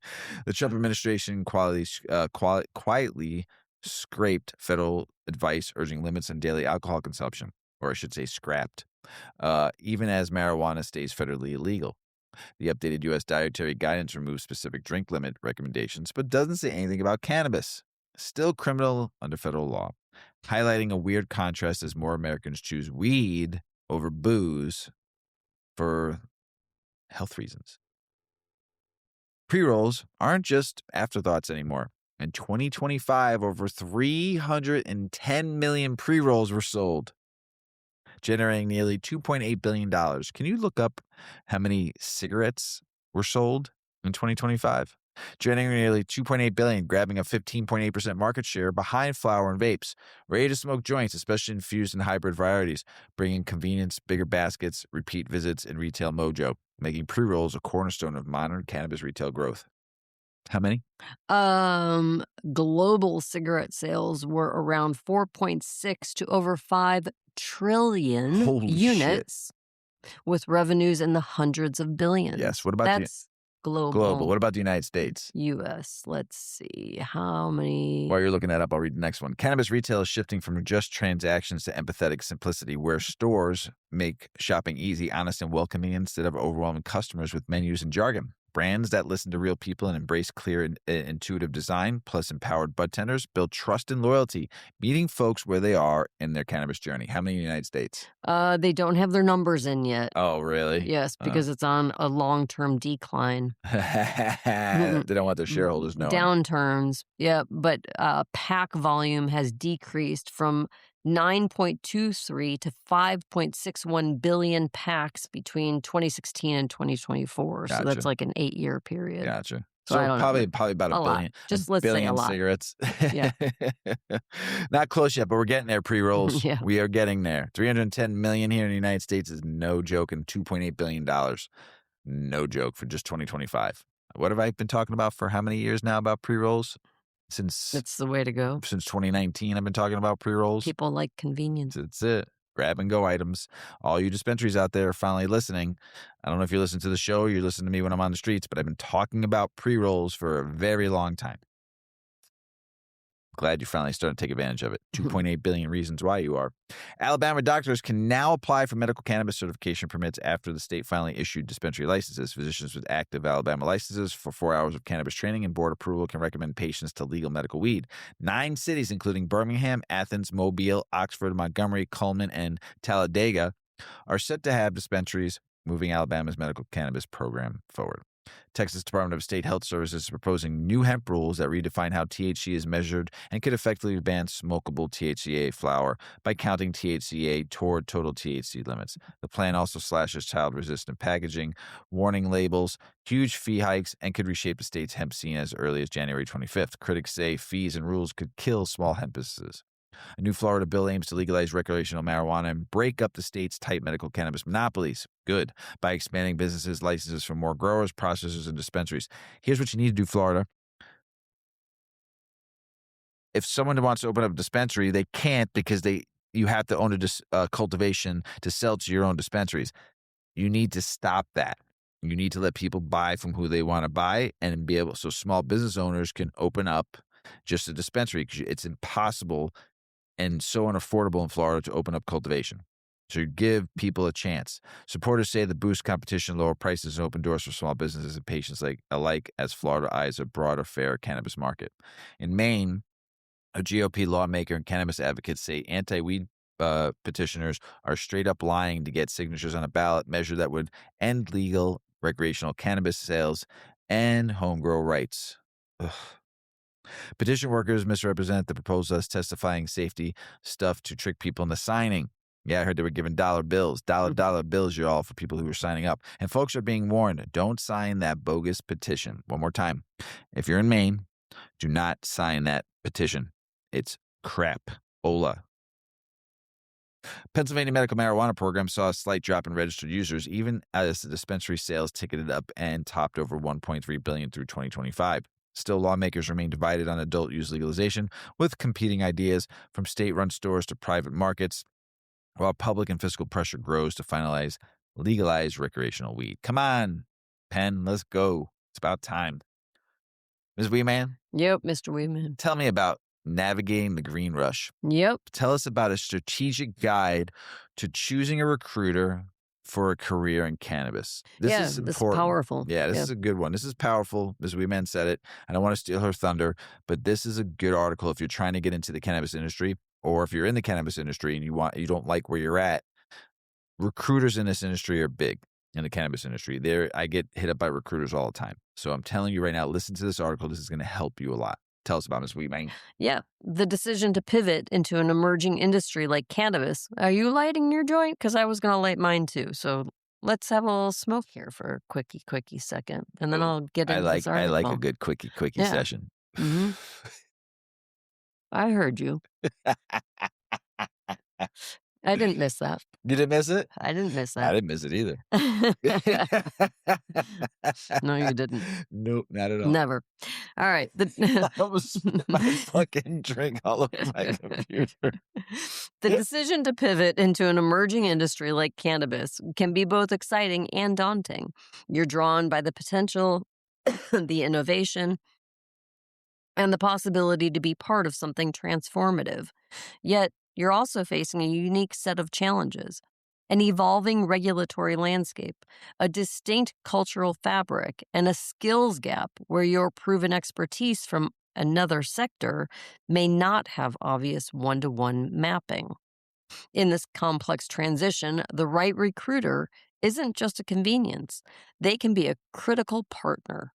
Trump administration quietly scraped federal advice urging limits on daily alcohol consumption, or I should say scrapped, even as marijuana stays federally illegal. The updated U.S. dietary guidance removes specific drink limit recommendations, but doesn't say anything about cannabis. Still criminal under federal law, highlighting a weird contrast as more Americans choose weed over booze for health reasons. Pre-rolls aren't just afterthoughts anymore. In 2025, over 310 million pre-rolls were sold, generating nearly $2.8 billion. Can you look up how many cigarettes were sold in 2025? Generating nearly $2.8 billion, grabbing a 15.8% market share behind flower and vapes. Ready to smoke joints, especially infused and hybrid varieties, bringing convenience, bigger baskets, repeat visits, and retail mojo, making pre-rolls a cornerstone of modern cannabis retail growth. How many? Global cigarette sales were around 4.6 to over 5 trillion Holy shit. units with revenues in the hundreds of billions. Yes. What about That's global. global? What about the United States? US. Let's see. How many? While you're looking that up, I'll read the next one. Cannabis retail is shifting from just transactions to empathetic simplicity, where stores make shopping easy, honest, and welcoming instead of overwhelming customers with menus and jargon. Brands that listen to real people and embrace clear and intuitive design, plus empowered budtenders, build trust and loyalty, meeting folks where they are in their cannabis journey. How many in the United States? They don't have their numbers in yet. Oh, really? Yes, because it's on a long-term decline. They don't want their shareholders knowing. Downturns. Yeah, but pack volume has decreased from 9.23 to 5.61 billion packs between 2016 and 2024. So Gotcha. that's like an 8-year period. Gotcha. So So I don't know. probably about a A lot. billion. Just let's say a billion lot. cigarettes. Yeah. Not close yet, but we're getting there. Pre-rolls. Yeah. We are getting there. 310 million here in the United States is no joke, and $2.8 billion. No joke for just 2025. What have I been talking about for how many years now about pre-rolls? Since That's the way to go. 2019, I've been talking about pre-rolls. People like convenience. That's it. Grab and go items. All you dispensaries out there are finally listening. I don't know if you listen to the show or you listen to me when I'm on the streets, but I've been talking about pre-rolls for a very long time. Glad you're finally starting to take advantage of it. 2.8 billion reasons why you are. Alabama doctors can now apply for medical cannabis certification permits after the state finally issued dispensary licenses. Physicians with active Alabama licenses for 4 hours of cannabis training and board approval can recommend patients to legal medical weed. 9 cities, including Birmingham, Athens, Mobile, Oxford, Montgomery, Cullman, and Talladega, are set to have dispensaries, moving Alabama's medical cannabis program forward. Texas Department of State Health Services is proposing new hemp rules that redefine how THC is measured and could effectively ban smokable THCA flower by counting THCA toward total THC limits. The plan also slashes child-resistant packaging, warning labels, huge fee hikes, and could reshape the state's hemp scene as early as January 25th. Critics say fees and rules could kill small hemp businesses. A new Florida bill aims to legalize recreational marijuana and break up the state's tight medical cannabis monopolies. Good. By expanding businesses' licenses for more growers, processors, and dispensaries. Here's what you need to do, Florida. If someone wants to open up a dispensary, they can't because you have to own a cultivation to sell to your own dispensaries. You need to stop that. You need to let people buy from who they want to buy and be able, so small business owners can open up just a dispensary, because it's impossible and so unaffordable in Florida to open up cultivation. So you give people a chance. Supporters say the boost competition, lower prices, and open doors for small businesses and patients alike as Florida eyes a broader, fair cannabis market. In Maine, a GOP lawmaker and cannabis advocates say anti-weed petitioners are straight up lying to get signatures on a ballot measure that would end legal recreational cannabis sales and home grow rights. Ugh. Petition workers misrepresent the proposal as testifying safety stuff to trick people into signing. Yeah, I heard they were giving dollar bills, dollar bills, y'all, for people who were signing up. And folks are being warned, don't sign that bogus petition. One more time. If you're in Maine, do not sign that petition. It's crap. Ola. Pennsylvania medical marijuana program saw a slight drop in registered users, even as the dispensary sales ticketed up and topped over $1.3 billion through 2025. Still, lawmakers remain divided on adult use legalization, with competing ideas from state-run stores to private markets, while public and fiscal pressure grows to legalize recreational weed. Come on, Penn, let's go. It's about time. Ms. Weedman? Yep, Mr. Weedman. Tell me about navigating the green rush. Yep. Tell us about a strategic guide to choosing a recruiter for a career in cannabis. This Yeah, is this is important. powerful. Yeah, this Yeah. is a good one. This is powerful. Ms. Weedman said it. I don't want to steal her thunder, but this is a good article if you're trying to get into the cannabis industry, or if you're in the cannabis industry and you don't like where you're at. Recruiters in this industry are big. In the cannabis industry, I get hit up by recruiters all the time. So I'm telling you right now, listen to this article. This is going to help you a lot. Tell us about Ms. Weedman. Yeah. The decision to pivot into an emerging industry like cannabis. Are you lighting your joint? Because I was going to light mine too. So let's have a little smoke here for a quickie second. And then Oh, I'll get into this I like a article. good quickie Yeah. session. Mm-hmm. I heard you. I didn't miss that. You didn't miss it? I didn't miss I that. didn't miss it either. No, you didn't. Nope, not at all. Never. All right. I almost spilled my fucking drink all over my computer. The decision to pivot into an emerging industry like cannabis can be both exciting and daunting. You're drawn by the potential, the innovation, and the possibility to be part of something transformative. Yet, you're also facing a unique set of challenges: an evolving regulatory landscape, a distinct cultural fabric, and a skills gap where your proven expertise from another sector may not have obvious one-to-one mapping. In this complex transition, the right recruiter isn't just a convenience, they can be a critical partner.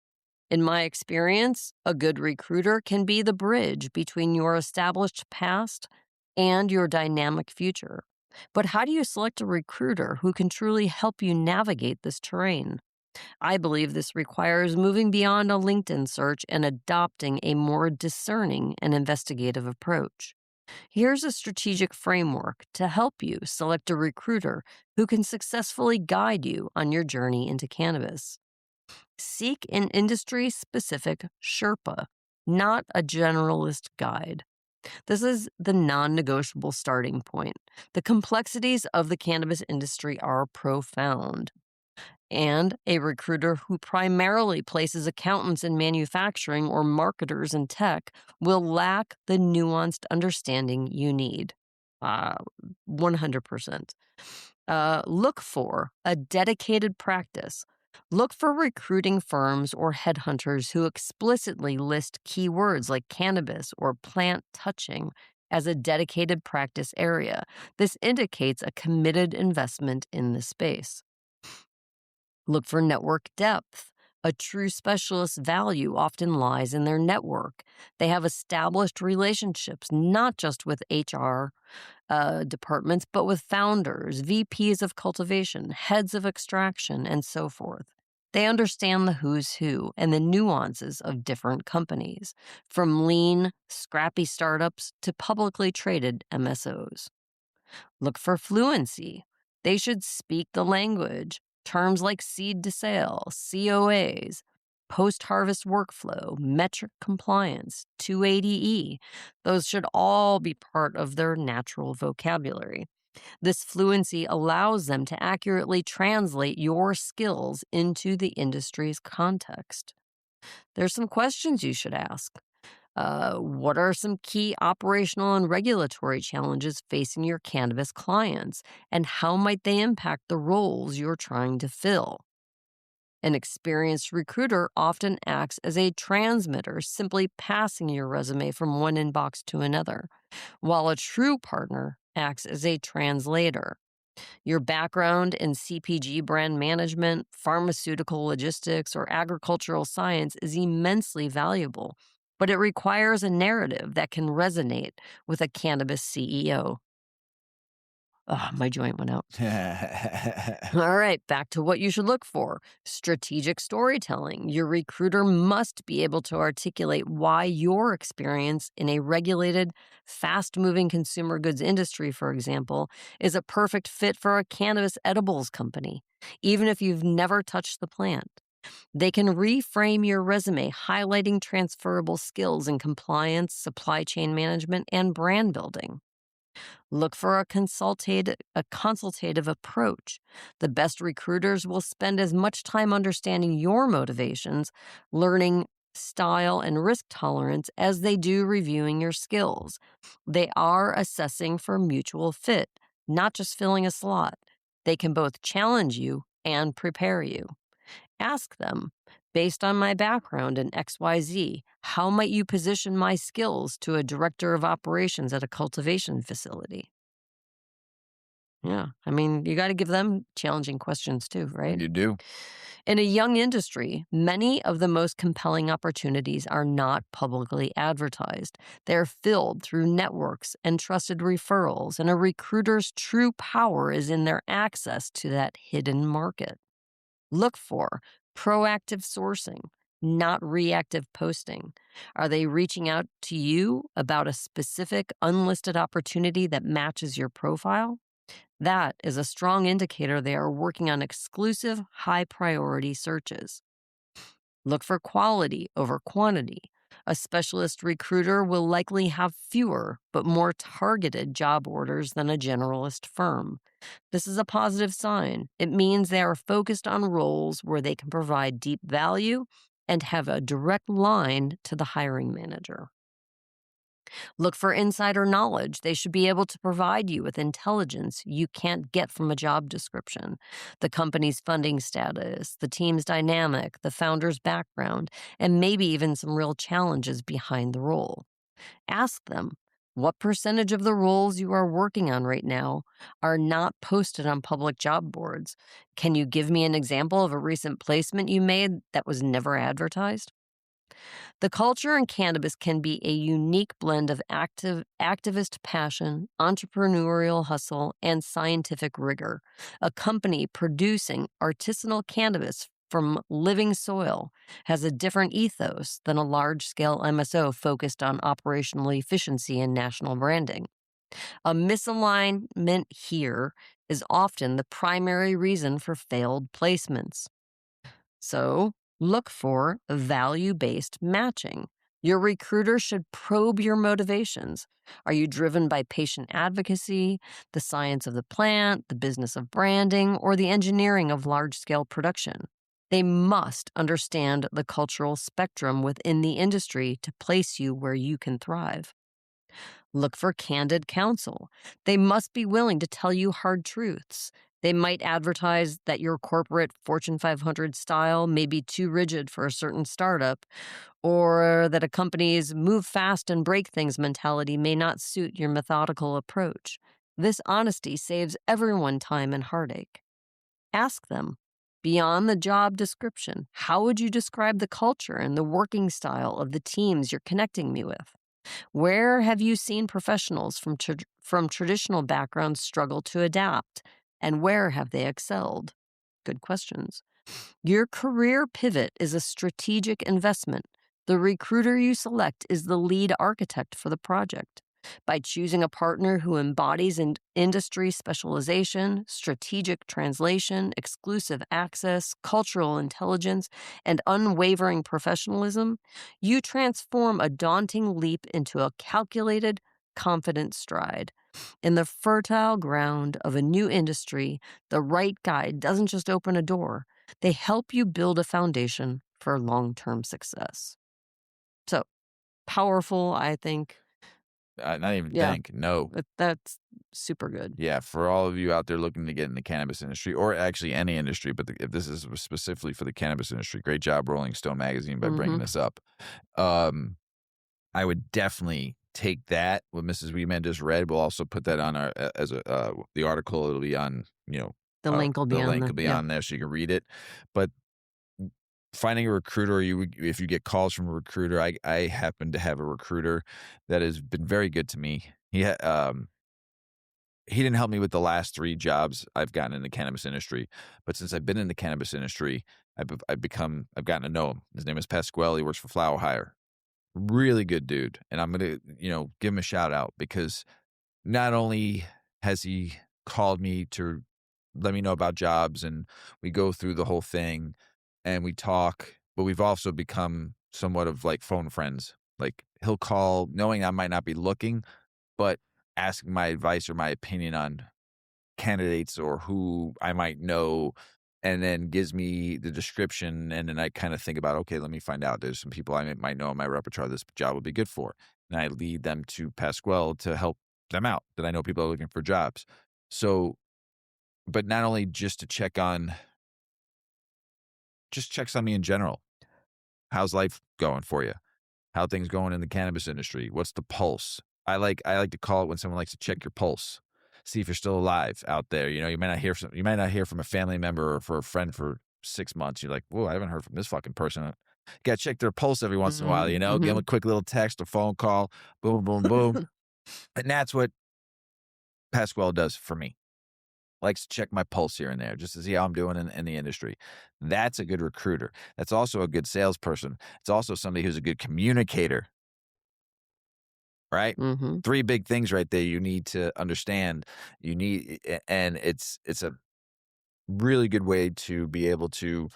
In my experience, a good recruiter can be the bridge between your established past and your dynamic future. But how do you select a recruiter who can truly help you navigate this terrain? I believe this requires moving beyond a LinkedIn search and adopting a more discerning and investigative approach. Here's a strategic framework to help you select a recruiter who can successfully guide you on your journey into cannabis. Seek an industry-specific Sherpa, not a generalist guide. This is the non-negotiable starting point. The complexities of the cannabis industry are profound, and a recruiter who primarily places accountants in manufacturing or marketers in tech will lack the nuanced understanding you need. 100%. Look for a dedicated practice. Look for recruiting firms or headhunters who explicitly list keywords like cannabis or plant touching as a dedicated practice area. This indicates a committed investment in the space. Look for network depth. A true specialist's value often lies in their network. They have established relationships, not just with HR departments, but with founders, VPs of cultivation, heads of extraction, and so forth. They understand the who's who and the nuances of different companies, from lean, scrappy startups to publicly traded MSOs. Look for fluency. They should speak the language. Terms like seed to sale, COAs, post-harvest workflow, metric compliance, 280E, those should all be part of their natural vocabulary. This fluency allows them to accurately translate your skills into the industry's context. There's some questions you should ask. What are some key operational and regulatory challenges facing your cannabis clients, and how might they impact the roles you're trying to fill? An experienced recruiter often acts as a transmitter, simply passing your resume from one inbox to another, while a true partner acts as a translator. Your background in CPG brand management, pharmaceutical logistics, or agricultural science is immensely valuable, but it requires a narrative that can resonate with a cannabis CEO. Oh, my joint went out. All right, back to what you should look for. Strategic storytelling. Your recruiter must be able to articulate why your experience in a regulated, fast-moving consumer goods industry, for example, is a perfect fit for a cannabis edibles company, even if you've never touched the plant. They can reframe your resume, highlighting transferable skills in compliance, supply chain management, and brand building. Look for a consultative approach. The best recruiters will spend as much time understanding your motivations, learning style, and risk tolerance as they do reviewing your skills. They are assessing for mutual fit, not just filling a slot. They can both challenge you and prepare you. Ask them, based on my background in XYZ, how might you position my skills to a director of operations at a cultivation facility? Yeah, I mean, you got to give them challenging questions too, right? You do. In a young industry, many of the most compelling opportunities are not publicly advertised. They're filled through networks and trusted referrals, and a recruiter's true power is in their access to that hidden market. Look for proactive sourcing, not reactive posting. Are they reaching out to you about a specific unlisted opportunity that matches your profile? That is a strong indicator they are working on exclusive, high priority searches. Look for quality over quantity. A specialist recruiter will likely have fewer but more targeted job orders than a generalist firm. This is a positive sign. It means they are focused on roles where they can provide deep value and have a direct line to the hiring manager. Look for insider knowledge. They should be able to provide you with intelligence you can't get from a job description. The company's funding status, the team's dynamic, the founder's background, and maybe even some real challenges behind the role. Ask them, what percentage of the roles you are working on right now are not posted on public job boards? Can you give me an example of a recent placement you made that was never advertised? The culture in cannabis can be a unique blend of activist passion, entrepreneurial hustle, and scientific rigor. A company producing artisanal cannabis from living soil has a different ethos than a large-scale MSO focused on operational efficiency and national branding. A misalignment here is often the primary reason for failed placements. So, look for value based matching. Your recruiter should probe your motivations. Are you driven by patient advocacy, the science of the plant, the business of branding, or the engineering of large scale production? They must understand the cultural spectrum within the industry to place you where you can thrive. Look for candid counsel. They must be willing to tell you hard truths. They might advertise that your corporate Fortune 500 style may be too rigid for a certain startup, or that a company's move fast and break things mentality may not suit your methodical approach. This honesty saves everyone time and heartache. Ask them, beyond the job description, how would you describe the culture and the working style of the teams you're connecting me with? Where have you seen professionals from traditional backgrounds struggle to adapt? And where have they excelled? Good questions. Your career pivot is a strategic investment. The recruiter you select is the lead architect for the project. By choosing a partner who embodies industry specialization, strategic translation, exclusive access, cultural intelligence, and unwavering professionalism, you transform a daunting leap into a calculated, confident stride. In the fertile ground of a new industry, the right guide doesn't just open a door, they help you build a foundation for long term success. So, powerful, I think. Not even Yeah, think. No. that's super good. Yeah, for all of you out there looking to get in the cannabis industry, or actually any industry, but if this is specifically for the cannabis industry, great job, Rolling Stone magazine, by bringing Mhm. this up. Um, I would definitely take that. What Mrs. Weedman just read, we'll also put that on our as a the article. It'll be on, The link will be the on link the will be yeah. on there so you can read it. But finding a recruiter, or if you get calls from a recruiter, I happen to have a recruiter that has been very good to me. He didn't help me with the last 3 jobs I've gotten in the cannabis industry, but since I've been in the cannabis industry, I've gotten to know him. His name is Pasquale. He works for Flower Hire. Really good dude, and I'm gonna, give him a shout out because not only has he called me to let me know about jobs, and we go through the whole thing and we talk, but we've also become somewhat of like phone friends. Like, he'll call knowing I might not be looking, but asking my advice or my opinion on candidates or who I might know and then gives me the description, and then I kind of think about, okay, let me find out. There's some people I might know in my repertoire this job would be good for, and I lead them to Pasquale to help them out. That I know people are looking for jobs. So, but not only just to check on, just checks on me in general. How's life going for you? How things going in the cannabis industry? What's the pulse? I like to call it when someone likes to check your pulse, see if you're still alive out there. You know, you might not hear from a family member or for a friend for 6 months. You're like, whoa, I haven't heard from this fucking person. You got to check their pulse every once in a while. Mhm, You know, give them mhm. a quick little text, a phone call, boom, boom, boom, and that's what Pasquale does for me. Likes to check my pulse here and there just to see how I'm doing in the industry. That's a good recruiter. That's also a good salesperson. It's also somebody who's a good communicator, right? Mhm. Three big things right there you need to understand. And it's a really good way to be able to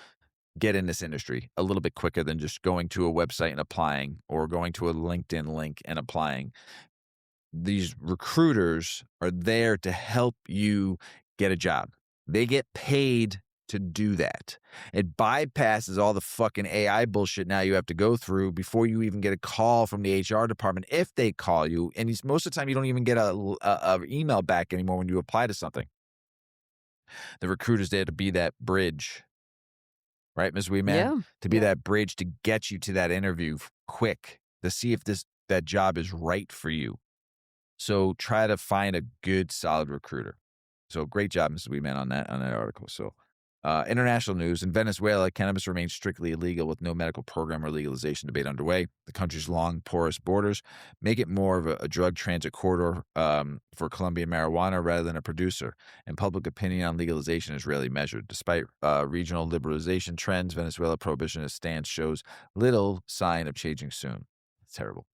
get in this industry a little bit quicker than just going to a website and applying or going to a LinkedIn link and applying. These recruiters are there to help you get a job. They get paid to do that. It bypasses all the fucking AI bullshit now you have to go through before you even get a call from the HR department if they call you. And most of the time, you don't even get a email back anymore when you apply to something. The recruiter's there to be that bridge, right, Ms. Weedman? Yeah, To be yeah. that bridge to get you to that interview quick, to see if that job is right for you. So try to find a good, solid recruiter. So great job, Mrs. Weedman, on that article. So international news. In Venezuela, cannabis remains strictly illegal with no medical program or legalization debate underway. The country's long, porous borders make it more of a drug transit corridor for Colombian marijuana rather than a producer. And public opinion on legalization is rarely measured. Despite regional liberalization trends, Venezuela prohibitionist stance shows little sign of changing soon. It's terrible.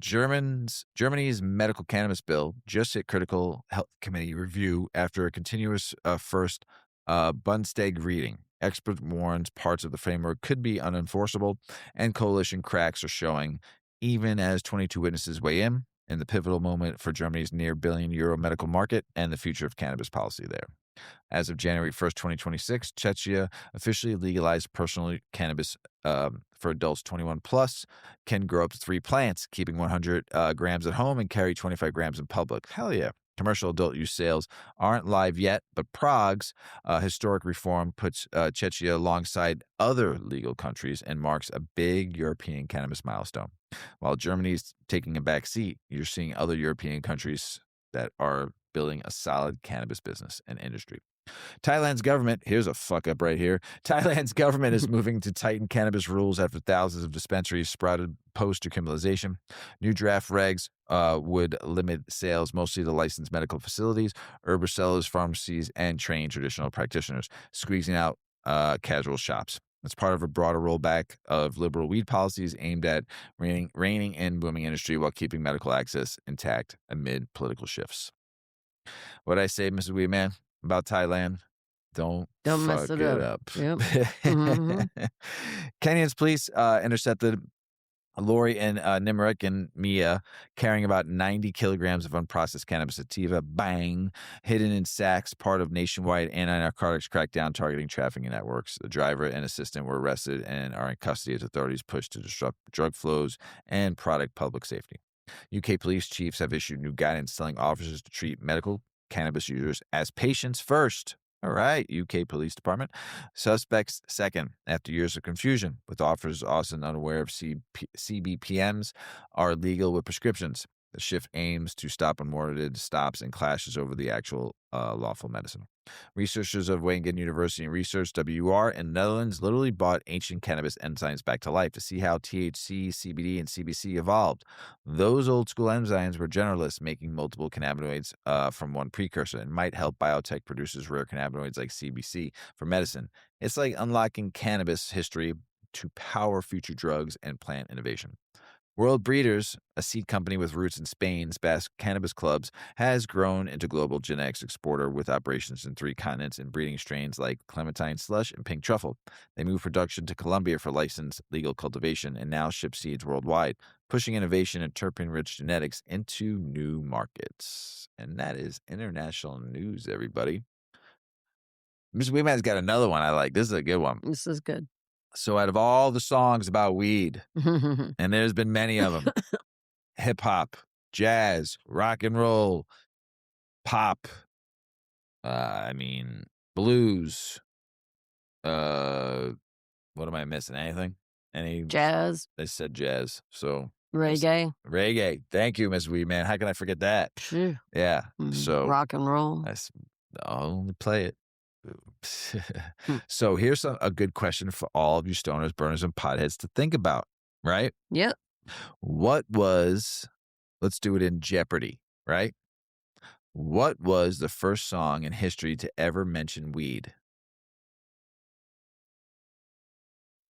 Germany's medical cannabis bill just hit critical health committee review after a continuous first Bundestag reading. Expert warns parts of the framework could be unenforceable, and coalition cracks are showing, even as 22 witnesses weigh in the pivotal moment for Germany's near €1 billion medical market and the future of cannabis policy there. As of January 1st, 2026, Czechia officially legalized personal cannabis for adults 21 plus, can grow up to 3 plants, keeping 100 grams at home and carry 25 grams in public. Hell yeah. Commercial adult use sales aren't live yet, but Prague's historic reform puts Czechia alongside other legal countries and marks a big European cannabis milestone. While Germany's taking a back seat, you're seeing other European countries that are building a solid cannabis business and industry. Thailand's government, here's a fuck up right here. Thailand's government is moving to tighten cannabis rules after thousands of dispensaries sprouted post decriminalization. New draft regs would limit sales mostly to licensed medical facilities, herb sellers, pharmacies, and trained traditional practitioners, squeezing out casual shops. It's part of a broader rollback of liberal weed policies aimed at reining in booming industry while keeping medical access intact amid political shifts. What I say, Mrs. Weedman, about Thailand? Don't Don't mess fuck it it up. up. Yep. Mhm. Kenyan's police intercepted a lorry in Nimrek and Mia carrying about 90 kilograms of unprocessed cannabis sativa, bang, hidden in sacks, part of nationwide anti-narcotics crackdown targeting trafficking networks. The driver and assistant were arrested and are in custody as authorities push to disrupt drug flows and product public safety. UK police chiefs have issued new guidance telling officers to treat medical cannabis users as patients first. All right, UK Police Department. Suspects second, after years of confusion, with officers often unaware of CBPMs are legal with prescriptions. The shift aims to stop unwarranted stops and clashes over the actual lawful medicine. Researchers of Wageningen University and Research WR in the Netherlands literally brought ancient cannabis enzymes back to life to see how THC, CBD, and CBC evolved. Those old school enzymes were generalists, making multiple cannabinoids from one precursor and might help biotech produce rare cannabinoids like CBC for medicine. It's like unlocking cannabis history to power future drugs and plant innovation. World Breeders, a seed company with roots in Spain's Basque Cannabis Clubs, has grown into global genetics exporter with operations in 3 continents and breeding strains like Clementine Slush and Pink Truffle. They moved production to Colombia for licensed legal cultivation and now ship seeds worldwide, pushing innovation and terpene-rich genetics into new markets. And that is international news, everybody. Mrs. Weedman's got another one I like. This is a good one. This is good. So out of all the songs about weed, and there's been many of them, hip hop, jazz, rock and roll, pop, blues, what am I missing? Anything? Jazz, I said jazz. So reggae. reggae. Thank you, Miss Weedman. How can I forget that? Phew. Yeah. So Rock and roll. I'll only play it. Hmm. So here's a good question for all of you stoners, burners, and potheads to think about, right? Yep. Let's do it in Jeopardy, right? What was the first song in history to ever mention weed?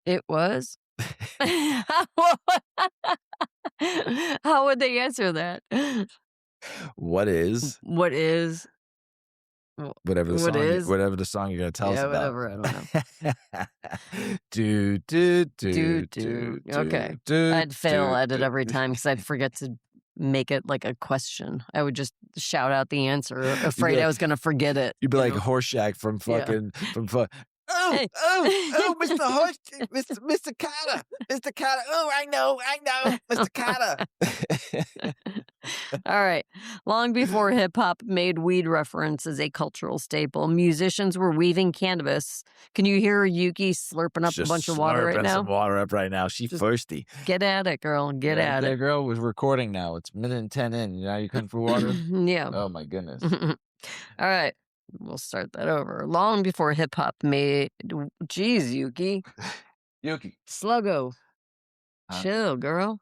It was? How would they answer that? What is? What is? Whatever the What song, is? whatever the song you're gonna tell us Yeah, about. whatever. I don't know. Do. Okay. I'd fail at it every time because I'd forget to make it like a question. I would just shout out the answer, afraid I was going to forget it. You'd be like Horseshack from fucking Hey. Mr. Horse, Mr. Carter, Mr. Carter. Oh, I know, Mr. Carter. All right. Long before hip hop made weed reference as a cultural staple, musicians were weaving cannabis. Can you hear Yuki slurping up a bunch of water right now? Some water up right now. She's thirsty. Get at it, girl. Get at it. Girl was recording now. It's minute and 10 in. Now you come for water? Yeah. Oh my goodness. All right. We'll start that over. Long before hip hop made. Jeez, Yuki. Yuki. Sluggo. Chill, girl.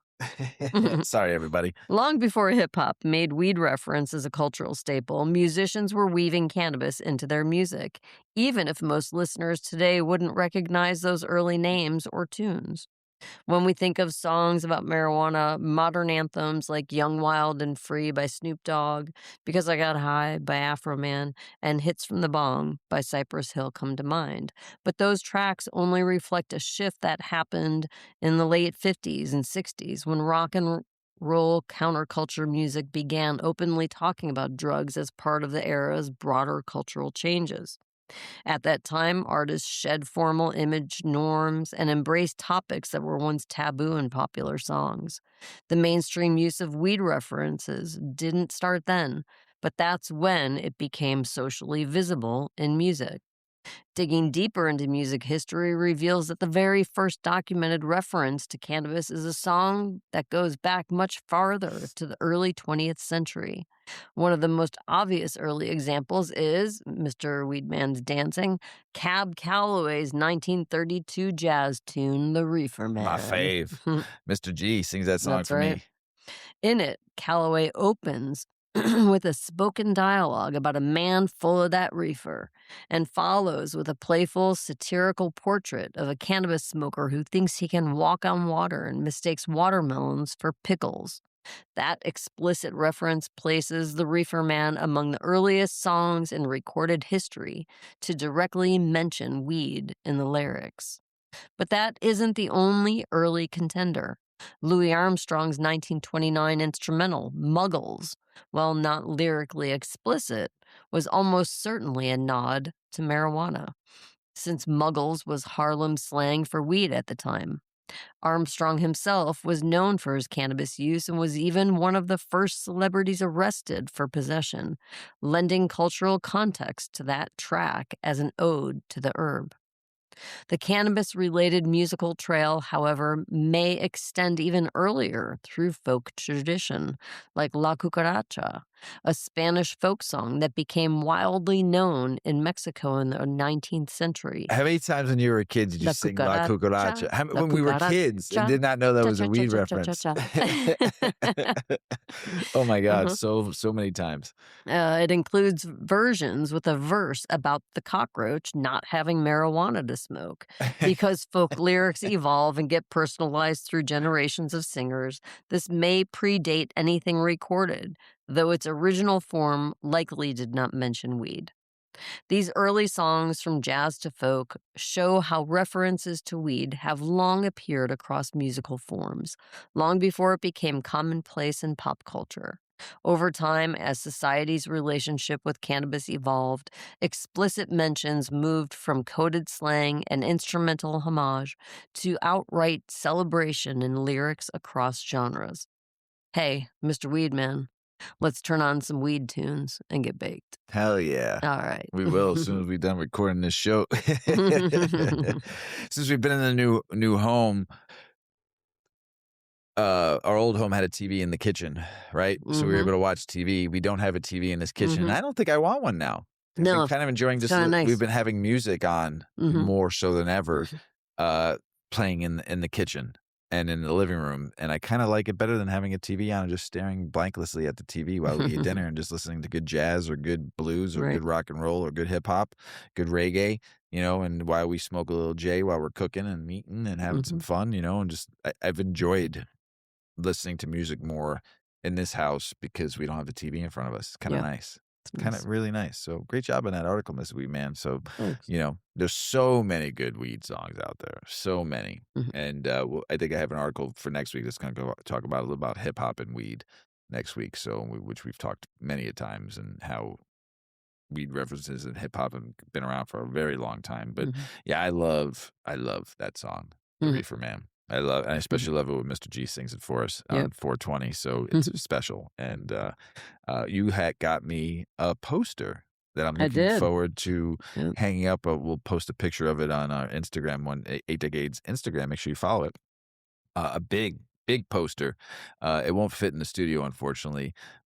Sorry, everybody. Long before hip hop made weed reference as a cultural staple, musicians were weaving cannabis into their music, even if most listeners today wouldn't recognize those early names or tunes. When we think of songs about marijuana, modern anthems like Young, Wild, and Free by Snoop Dogg, Because I Got High by Afro Man, and Hits from the Bong by Cypress Hill come to mind. But those tracks only reflect a shift that happened in the late 50s and 60s when rock and roll counterculture music began openly talking about drugs as part of the era's broader cultural changes. At that time, artists shed formal image norms and embraced topics that were once taboo in popular songs. The mainstream use of weed references didn't start then, but that's when it became socially visible in music. Digging deeper into music history reveals that the very first documented reference to cannabis is a song that goes back much farther to the early 20th century. One of the most obvious early examples is Mr. Weedman's Dancing, Cab Calloway's 1932 jazz tune, The Reefer Man. My fave. Mr. G sings that song for me. In it, Calloway opens with a spoken dialogue about a man full of that reefer, and follows with a playful, satirical portrait of a cannabis smoker who thinks he can walk on water and mistakes watermelons for pickles. That explicit reference places the Reefer Man among the earliest songs in recorded history to directly mention weed in the lyrics. But that isn't the only early contender. Louis Armstrong's 1929 instrumental, Muggles, while not lyrically explicit, was almost certainly a nod to marijuana, since Muggles was Harlem slang for weed at the time. Armstrong himself was known for his cannabis use and was even one of the first celebrities arrested for possession, lending cultural context to that track as an ode to the herb. The cannabis-related musical trail, however, may extend even earlier through folk tradition, like La Cucaracha, a Spanish folk song that became wildly known in Mexico in the 19th century. How many times when you were a kid did you sing La Cucaracha? When we were kids and did not know that was a weed reference. Oh my God, so many times. It includes versions with a verse about the cockroach not having marijuana to smoke. Because folk lyrics evolve and get personalized through generations of singers, this may predate anything recorded, though its original form likely did not mention weed. These early songs, from jazz to folk, show how references to weed have long appeared across musical forms, long before it became commonplace in pop culture. Over time, as society's relationship with cannabis evolved, explicit mentions moved from coded slang and instrumental homage to outright celebration in lyrics across genres. Hey, Mr. Weedman, let's turn on some weed tunes and get baked. Hell yeah. All right. We will as soon as we're done recording this show. Since we've been in the new home, our old home had a TV in the kitchen, right? So we were able to watch TV. We don't have a TV in this kitchen. I don't think I want one now. I've No, been kind of enjoying it's just kinda nice. we've been having music on more so than ever, playing in the kitchen and in the living room, and I kind of like it better than having a TV on and just staring blanklessly at the TV while we eat dinner and just listening to good jazz or good blues or Right. good rock and roll or good hip hop, good reggae, and while we smoke a little J while we're cooking and eating and having some fun, and just I've enjoyed listening to music more in this house because we don't have a TV in front of us. It's kind of Yeah. nice. Kind of really nice. So great job on that article, Miss Weedman. So, Thanks. there's so many good weed songs out there. So many. Mhm. And I think I have an article for next week that's going to go talk about a little about hip hop and weed next week. So, which we've talked many a times and how weed references in hip hop have been around for a very long time. But yeah, I love that song, The Reefer Man. And I especially love it when Mr. G sings it for us on 420. So it's special. And you had got me a poster that I'm looking forward to hanging up. We'll post a picture of it on our Instagram, 8 Decades Instagram. Make sure you follow it. A big poster. It won't fit in the studio, unfortunately.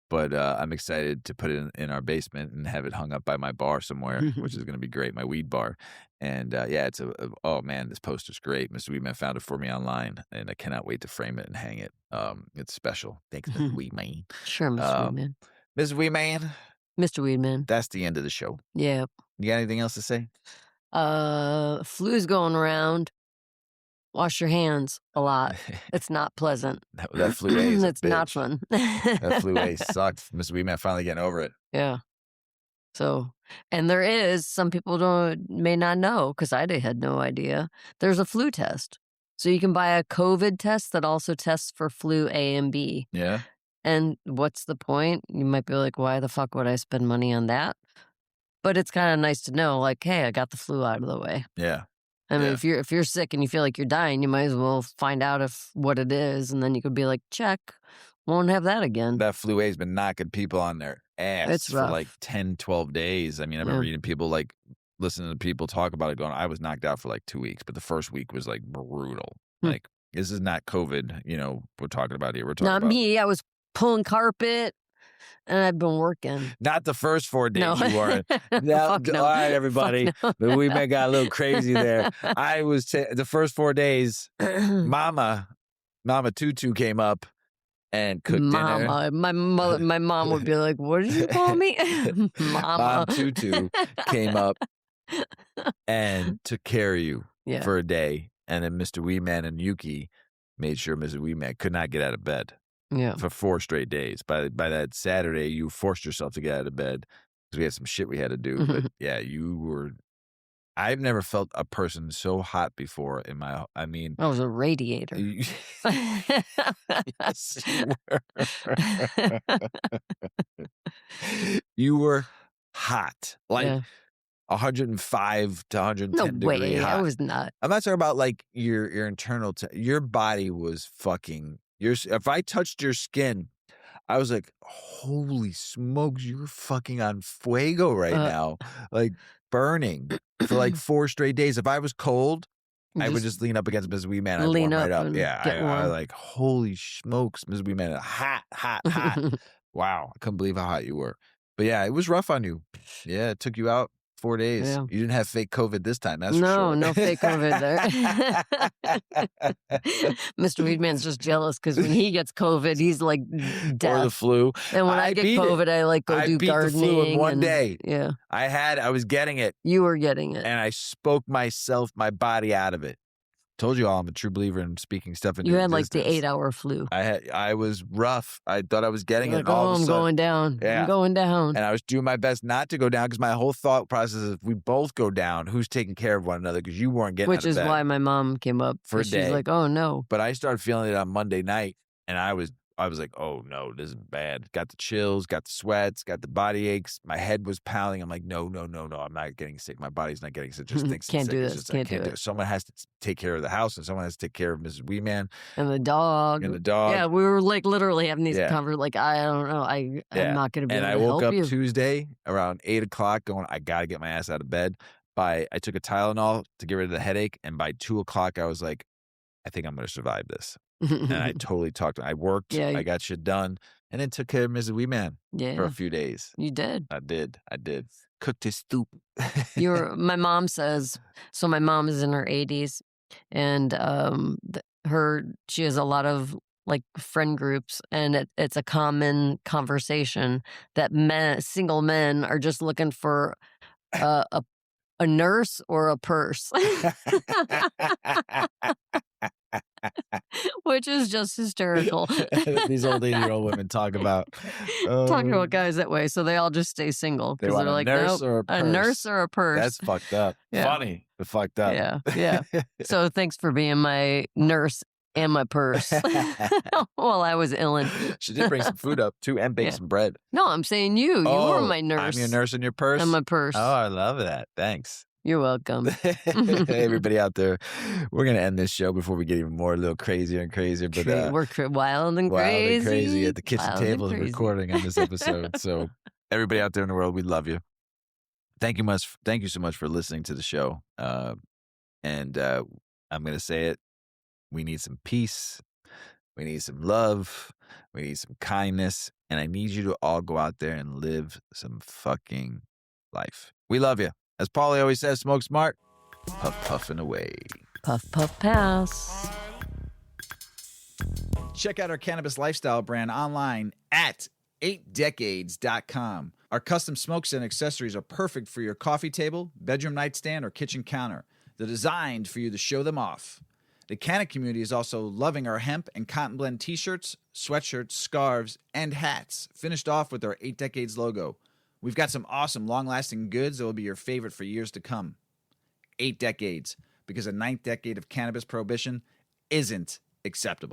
But I'm excited to put it in our basement and have it hung up by my bar somewhere, which is going to be great, my weed bar. And yeah, it's oh man, this poster's great. Mr. Weedman found it for me online, and I cannot wait to frame it and hang it. It's special. Thanks, Mr. Weedman. Sure, Mr. Weedman. Mr. Weedman, Mr. Weedman. that's the end of the show. Yeah. You got anything else to say? Flu's going around. Wash your hands a lot. It's not pleasant. That flu A is a It's not bitch. fun. That flu A sucked. Mr. Weedman finally getting over it. Yeah. So, and there is, some people may not know, because I had no idea, there's a flu test. So you can buy a COVID test that also tests for flu A and B. Yeah. And what's the point? You might be like, why the fuck would I spend money on that? But it's kind of nice to know, like, hey, I got the flu out of the way. Yeah. I mean, Yeah. if you're sick and you feel like you're dying, you might as well find out what it is, and then you could be like, check, won't have that again. That flu A has been knocking people on their ass It's for rough. like 10, 12 days. I mean, I've been reading people listening to people talk about it going, I was knocked out for like 2 weeks, but the first week was like brutal. Like, this is not COVID, we're talking about here. We're talking Not about me. I was pulling carpet, and I've been working. not the first 4 days No. you weren't. Fuck no. All right, everybody. Fuck no. But we got a little crazy there. I was the first 4 days, Mama Tutu came up and cooked dinner. Mama, my mom would be like, "What did you call me, Mama?" Mom Tutu came up and took care of you for a day, and then Mr. Weedman and Yuki made sure Mrs. Weedman could not get out of bed for 4 straight days. By that Saturday, you forced yourself to get out of bed because we had some shit we had to do. But yeah, you were. I've never felt a person so hot before in my. I mean, I was a radiator. Yes, you were. You were hot, like 105 to 110 No way, degree hot. I was not. I'm not talking about like your internal. Your body was fucking. If I touched your skin, I was like, holy smokes, you're fucking on fuego right now, like burning for like 4 straight days. If I was cold, I would just lean up against Mrs. Weedman. I'd lean warm up right up. and Yeah, get I warm. like, holy smokes, Mrs. Weedman, hot, hot, hot. Wow, I couldn't believe how hot you were. But yeah, it was rough on you. Yeah, it took you out 4 days. Yeah. You didn't have fake COVID this time, that's for sure. No fake COVID there. Mr. Weedman's just jealous because when he gets COVID, he's like Or the death. flu. And when I get beat it. COVID, I like go I do beat gardening. the flu in one and- day. Yeah, I was getting it, you were getting it. and I spoke my body out of it. Told you all I'm a true believer in speaking stuff into You had like the existence. 8-hour flu. I was rough. I thought I was getting You're it. like, And all oh, of a I'm sudden, going down. Yeah. I'm going down. and I was doing my best not to go down because my whole thought process is if we both go down, who's taking care of one another? Because you weren't getting Which out of is bed. why my mom came up. For a 'cause day. She's like, oh no. But I started feeling it on Monday night, and I was I was like, oh no, this is bad. Got the chills, got the sweats, got the body aches. My head was pounding. I'm like, no. I'm not getting sick. My body's not getting sick. Just thinks Can't it's sick. do It's this. just, I Can't do can't do it. it. Someone has to take care of the house, and someone has to take care of Mrs. Weedman And the dog. and the dog. Yeah, we were like literally having these Yeah. conversations. Like, I don't know. I'm not going to be And able I to woke help up you. Tuesday around 8 o'clock going, I got to get my ass out of bed. I took a Tylenol to get rid of the headache. And by 2 o'clock, I was like, I think I'm going to survive this. And I totally talked. I worked. Yeah. I got shit done. And then took care of Mrs. Weeman for a few days. You did. I did. Cooked his soup. My mom says, so my mom is in her 80s, and she has a lot of like friend groups, and it's a common conversation that single men are just looking for a nurse or a purse. Which is just hysterical. These old 80-year-old women talking about guys that way, so they all just stay single they because want they're a like, nurse nope, or a purse. a nurse or a purse. That's fucked up. Yeah. Funny, but fucked up. Yeah. So thanks for being my nurse and my purse while I was ill. She did bring some food up too and bake some bread. No, I'm saying you. You were my nurse. I'm your nurse and your purse? I'm my purse. Oh, I love that. Thanks. You're welcome. Hey, everybody out there, we're going to end this show before we get even more a little crazier and crazier. But we're wild and crazy at the kitchen table recording on this episode. So everybody out there in the world, we love you. Thank you so much for listening to the show. And I'm going to say it. We need some peace. We need some love. We need some kindness. And I need you to all go out there and live some fucking life. We love you. As Paulie always says, smoke smart, puff puffing away. Puff puff pass. Check out our cannabis lifestyle brand online at 8decades.com. Our custom smokes and accessories are perfect for your coffee table, bedroom nightstand, or kitchen counter. They're designed for you to show them off. The Canna community is also loving our hemp and cotton blend t-shirts, sweatshirts, scarves, and hats, finished off with our 8 Decades logo. We've got some awesome, long-lasting goods that will be your favorite for years to come. 8 Decades, because a 9th decade of cannabis prohibition isn't acceptable.